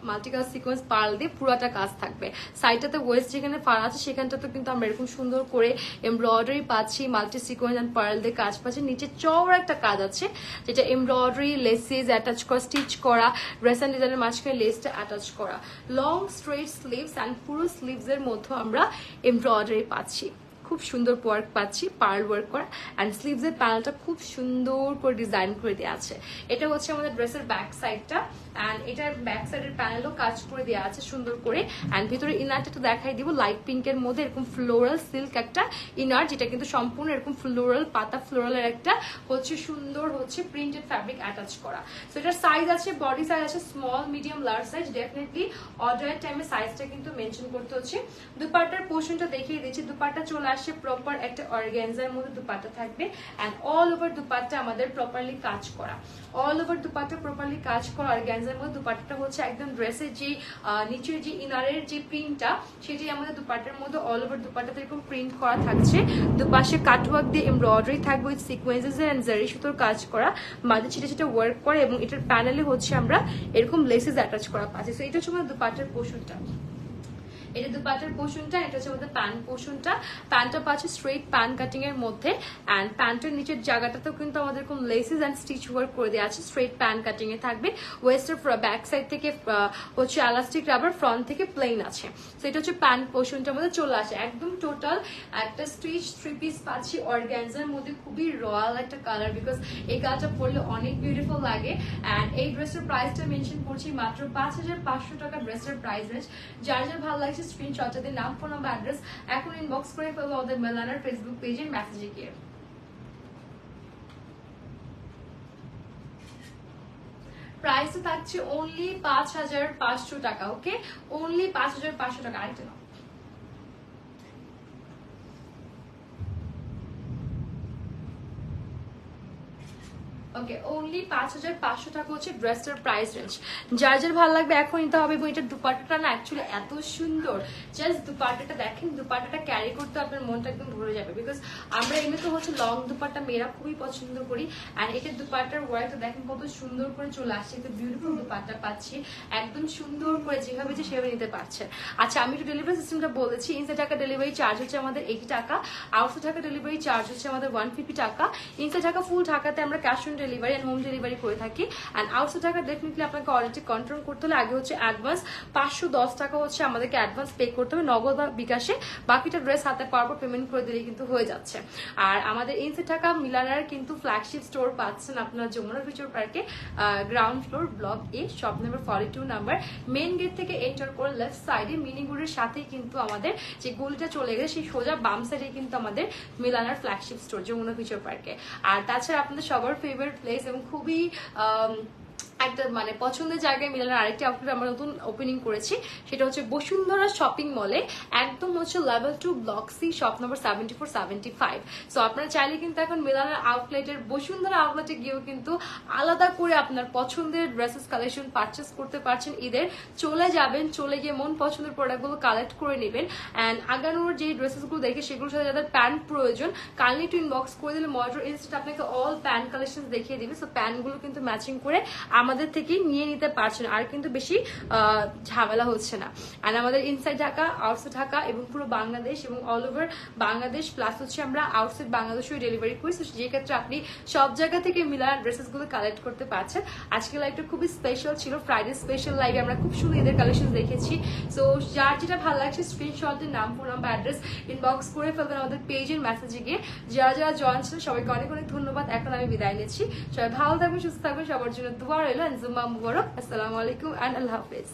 মাল্টি কালার সিকোয়েন্স পার্ল দিয়ে পুরোটা কাজ থাকবে। সাইডটাতে ওয়েস্ট যেখানে ফার আছে সেখানটাতে কিন্তু আমরা এরকম সুন্দর করে এমব্রয়ডারি পাচ্ছি, মাল্টি সিকোয়েন্স অ্যান্ড পার্ল দিয়ে কাজ পাচ্ছি। নিচে চওড়া একটা কাজ আছে যেটা এমব্রয়ডারি লেসেস অ্যাটাচ করা, স্টিচ করা, ড্রেস অ্যান্ড ডিজাইনের মাঝখানে লেসটা অ্যাটাচ করা, লং স্ট্রেট স্লিভস অ্যান্ড পুরো স্লিভস এর মধ্যে আমরা এমব্রয়ডারি পাচ্ছি, খুব সুন্দর ওয়ার্ক পাচ্ছি, পার্ল ওয়ার্ক করা, অ্যান্ড স্লিভস এর প্যানেলটা খুব সুন্দর করে ডিজাইন করে দেওয়া আছে। এটা হচ্ছে আমাদের ড্রেসের ব্যাক সাইডটা, অ্যান্ড এটার ব্যাক সাইডের প্যানেলও কাজ করে দেওয়া আছে সুন্দর করে। অ্যান্ড ভিতরে ইনারটা একটু দেখাই দিব, লাইট পিঙ্কের মধ্যে এরকম ফ্লোরাল সিল্ক একটা ইনার, যেটা কিন্তু সম্পূর্ণ এরকম ফ্লোরাল পাতা ফ্লোরালের একটা হচ্ছে সুন্দর হচ্ছে প্রিন্টেড ফ্যাব্রিক অ্যাটাচ করা। সো এটার সাইজ আছে, বডি সাইজ আছে small, medium, large size. Definitely অর্ডারের টাইমে সাইজটা কিন্তু মেনশন করতে হচ্ছে। দুপাট্টার পোর্শনটা দেখিয়ে দিচ্ছি। দুপাট্টা চলে আসে প্রপার একটা অর্গানজার মধ্যে দুপাট্টা থাকবে, এন্ড অল ওভার দুপাট্টা আমাদের প্রপারলি কাজ করা, অল ওভার দুপাট্টা প্রপারলি কাজ করা অর্গানজার মধ্যে। দুপাট্টাটা হচ্ছে একদম ড্রেসের যে নিচের যে ইনারের যে প্রিন্টটা সেটি আমাদের দুপাট্টার মধ্যে অল ওভার দুপাট্টাতে এরকম প্রিন্ট করা থাকছে। দুপাশে কাটওয়ার্ক দিয়ে এমব্রয়ডারি থাকবে উইথ সিকোয়েন্সেস এন্ড জারি সুতোর কাজ করা, মাঝে ছিটে ছিটে ওয়ার্ক করে, এবং এটার প্যানেলে হচ্ছে আমরা এরকম লেসেস অ্যাটাচ করা পাচ্ছি। সো এটা হচ্ছে আমাদের দুপাট্টার পোর্শনটা, এটা দুপাট্টার পোর্শনটা, এটা হচ্ছে আমাদের প্যান্ট পোর্শনটা। প্যান্টটা পাচ্ছে স্ট্রেট প্যান্ট কাটিং এর মধ্যে, অ্যান্ড প্যান্টের নিচের জায়গাটাতেও কিন্তু আমাদের এরকম লেসেস অ্যান্ড স্টিচ ওয়ার্ক করে দেওয়া আছে, স্ট্রেট প্যান্ট কাটিং এ থাকবে। ওয়েস্টের ব্যাক সাইড থেকে হচ্ছে এলাস্টিক রাবার, ফ্রন্ট থেকে প্লেন আছে। তো এটা হচ্ছে প্যান্ট পোর্শনটার মধ্যে চলে আসে একদম টোটাল একটা স্টিচ থ্রি পিস পাচ্ছি অর্গানজার মধ্যে, খুবই রয়্যাল একটা কালার, বিকজ এই কালারটা পরলে অনেক বিউটিফুল লাগে। অ্যান্ড এই ড্রেসের প্রাইসটা মেনশন করছি মাত্র 5500 টাকা ড্রেসের প্রাইস রেঞ্জ। যার যার ভালো লাগছে স্ক্রিনশটটা দিয়ে নাম, ফোন নাম্বার, অ্যাড্রেস এখন ইনবক্স করে ফেলবো আমাদের মেলানার ফেসবুক পেজের মেসেজে গিয়ে। প্রাইসটা থাকছে অনলি 5500 টাকা। ওকে, অনলি 5500 টাকা। আরেকটা নাও। ওকে, অনলি 5500 টাকা হচ্ছে ড্রেসটার প্রাইস রেঞ্জ। যার যার ভালো লাগবে এখন নিতে হবে। এটার দুপাট্টাটা না অ্যাকচুয়ালি এত সুন্দর, জাস্ট দুপাট্টাটা দেখেন, দুপাট্টাটা ক্যারি করতে আপনার মনটা একদম ভরে যাবে, বিকজ আমরা এমনিতে হচ্ছে লং দুপাট্টা মেয়েরা খুবই পছন্দ করি। অ্যান্ড এটার দুপাট্টার ওয়ার্কটা দেখেন কত সুন্দর করে চলে আসছে, একটা বিউটিফুল দুপাট্টা পাচ্ছি একদম সুন্দর করে, যেভাবে যে সেভাবে নিতে পারছেন। আচ্ছা, আমি একটু ডেলিভারি সিস্টেমটা বলেছি। ইনসাইড টাকা ডেলিভারি চার্জ হচ্ছে আমাদের 80 টাকা, আউটসাইড টাকা ডেলিভারি চার্জ হচ্ছে আমাদের 150 টাকা। ইনসাইড টাকা ফুল ঢাকাতে আমরা cash on delivery and home delivery করে থাকি। এন্ড আউটসাইড টাকা ডেফিনেটলি আপনাকে অর্ডারটি কনফার্ম করতে হলে আগে হচ্ছে অ্যাডভান্স 510 টাকা হচ্ছে আমাদেরকে অ্যাডভান্স পে করতে হবে নগদ বা বিকাশে, বাকিটা ড্রেস হাতে পাওয়ার পর পেমেন্ট করে দিলেই কিন্তু হয়ে যাচ্ছে। আর আমাদের ইনসাইড টাকা মিলানার কিন্তু ফ্ল্যাগশিপ স্টোর পাচ্ছেন আপনার যমুনা ফিউচার পার্কে, ground floor, block A, shop number 42 number. Main gate থেকে এন্টার করে লেফট সাইডে মিনিগুড়ের সাথেই কিন্তু আমাদের যে গলিটা চলে গেছে সেই সোজা বাম সাইডে কিন্তু আমাদের মিলানার ফ্ল্যাগশিপ স্টোর যমুনা ফিউচার পার্কে। আর তাছাড়া আপনাদের সবার ফেভারিট প্লেস এবং খুবই একটা মানে পছন্দের জায়গায় মিলানোর আরেকটি আউটলেট আমরা নতুন ওপেনিং করেছি, সেটা হচ্ছে বসুন্ধরা শপিং মলে, একদম হচ্ছে level 2 block C, shop number 7475। So আপনারা চাইলে কিন্তু এখন মিলানোর আউটলেটের বসুন্ধরা আউটলেটে গিয়েও কিন্তু আলাদা করে আপনার পছন্দের ড্রেসেস কালেকশন পারচেস করতে পারছেন। ঈদের চলে যাবেন, চলে গিয়ে মন পছন্দের প্রোডাক্টগুলো কালেক্ট করে নেবেন। অ্যান্ড আগানোর যে ড্রেসেসগুলো দেখে সেগুলোর সাথে যাদের প্যান্ট প্রয়োজন কাইন্ডলি একটু ইনবক্স করে দিলে মডার ইনস্টেন্ট আপনাকে অল প্যান্ট কালেকশন দেখিয়ে দিবে। সো প্যান্টগুলো কিন্তু ম্যাচিং করে আমাদের আমাদের থেকে নিয়ে নিতে পারছেন, আর কিন্তু বেশি ঝামেলা হচ্ছে না। আর আমাদের ইনসাইড ঢাকা, আউটসাইড ঢাকা এবং পুরো বাংলাদেশ এবং অল ওভার বাংলাদেশ, প্লাস হচ্ছে আমরা আউটসাইড বাংলাদেশেও ডেলিভারি করি, যে ক্ষেত্রে আপনি সব জায়গা থেকে মিলার ড্রেসেস গুলো কালেক্ট করতে পারছেন। আজকের লাইভটা খুবই স্পেশাল ছিল, ফ্রাইডে স্পেশাল লাইভে আমরা খুব সুন্দর ঈদের কালেকশন দেখেছি। সো যার যেটা ভালো লাগছে স্ক্রিনশটের নাম, ফোন নাম্বার, অ্যাড্রেস ইনবক্স করে ফেলবেন আমাদের পেজের মেসেজে গিয়ে। যারা যারা জয়েন ছিলেন সবাইকে অনেক অনেক ধন্যবাদ। এখন আমি বিদায় নিচ্ছি, সবাই ভালো থাকবেন, সুস্থ থাকবেন, সবার জন্য দোয়া রইল। জুম্মা মুবারক, আসসালামু আলাইকুম অ্যান্ড আল্লাহ হাফেজ।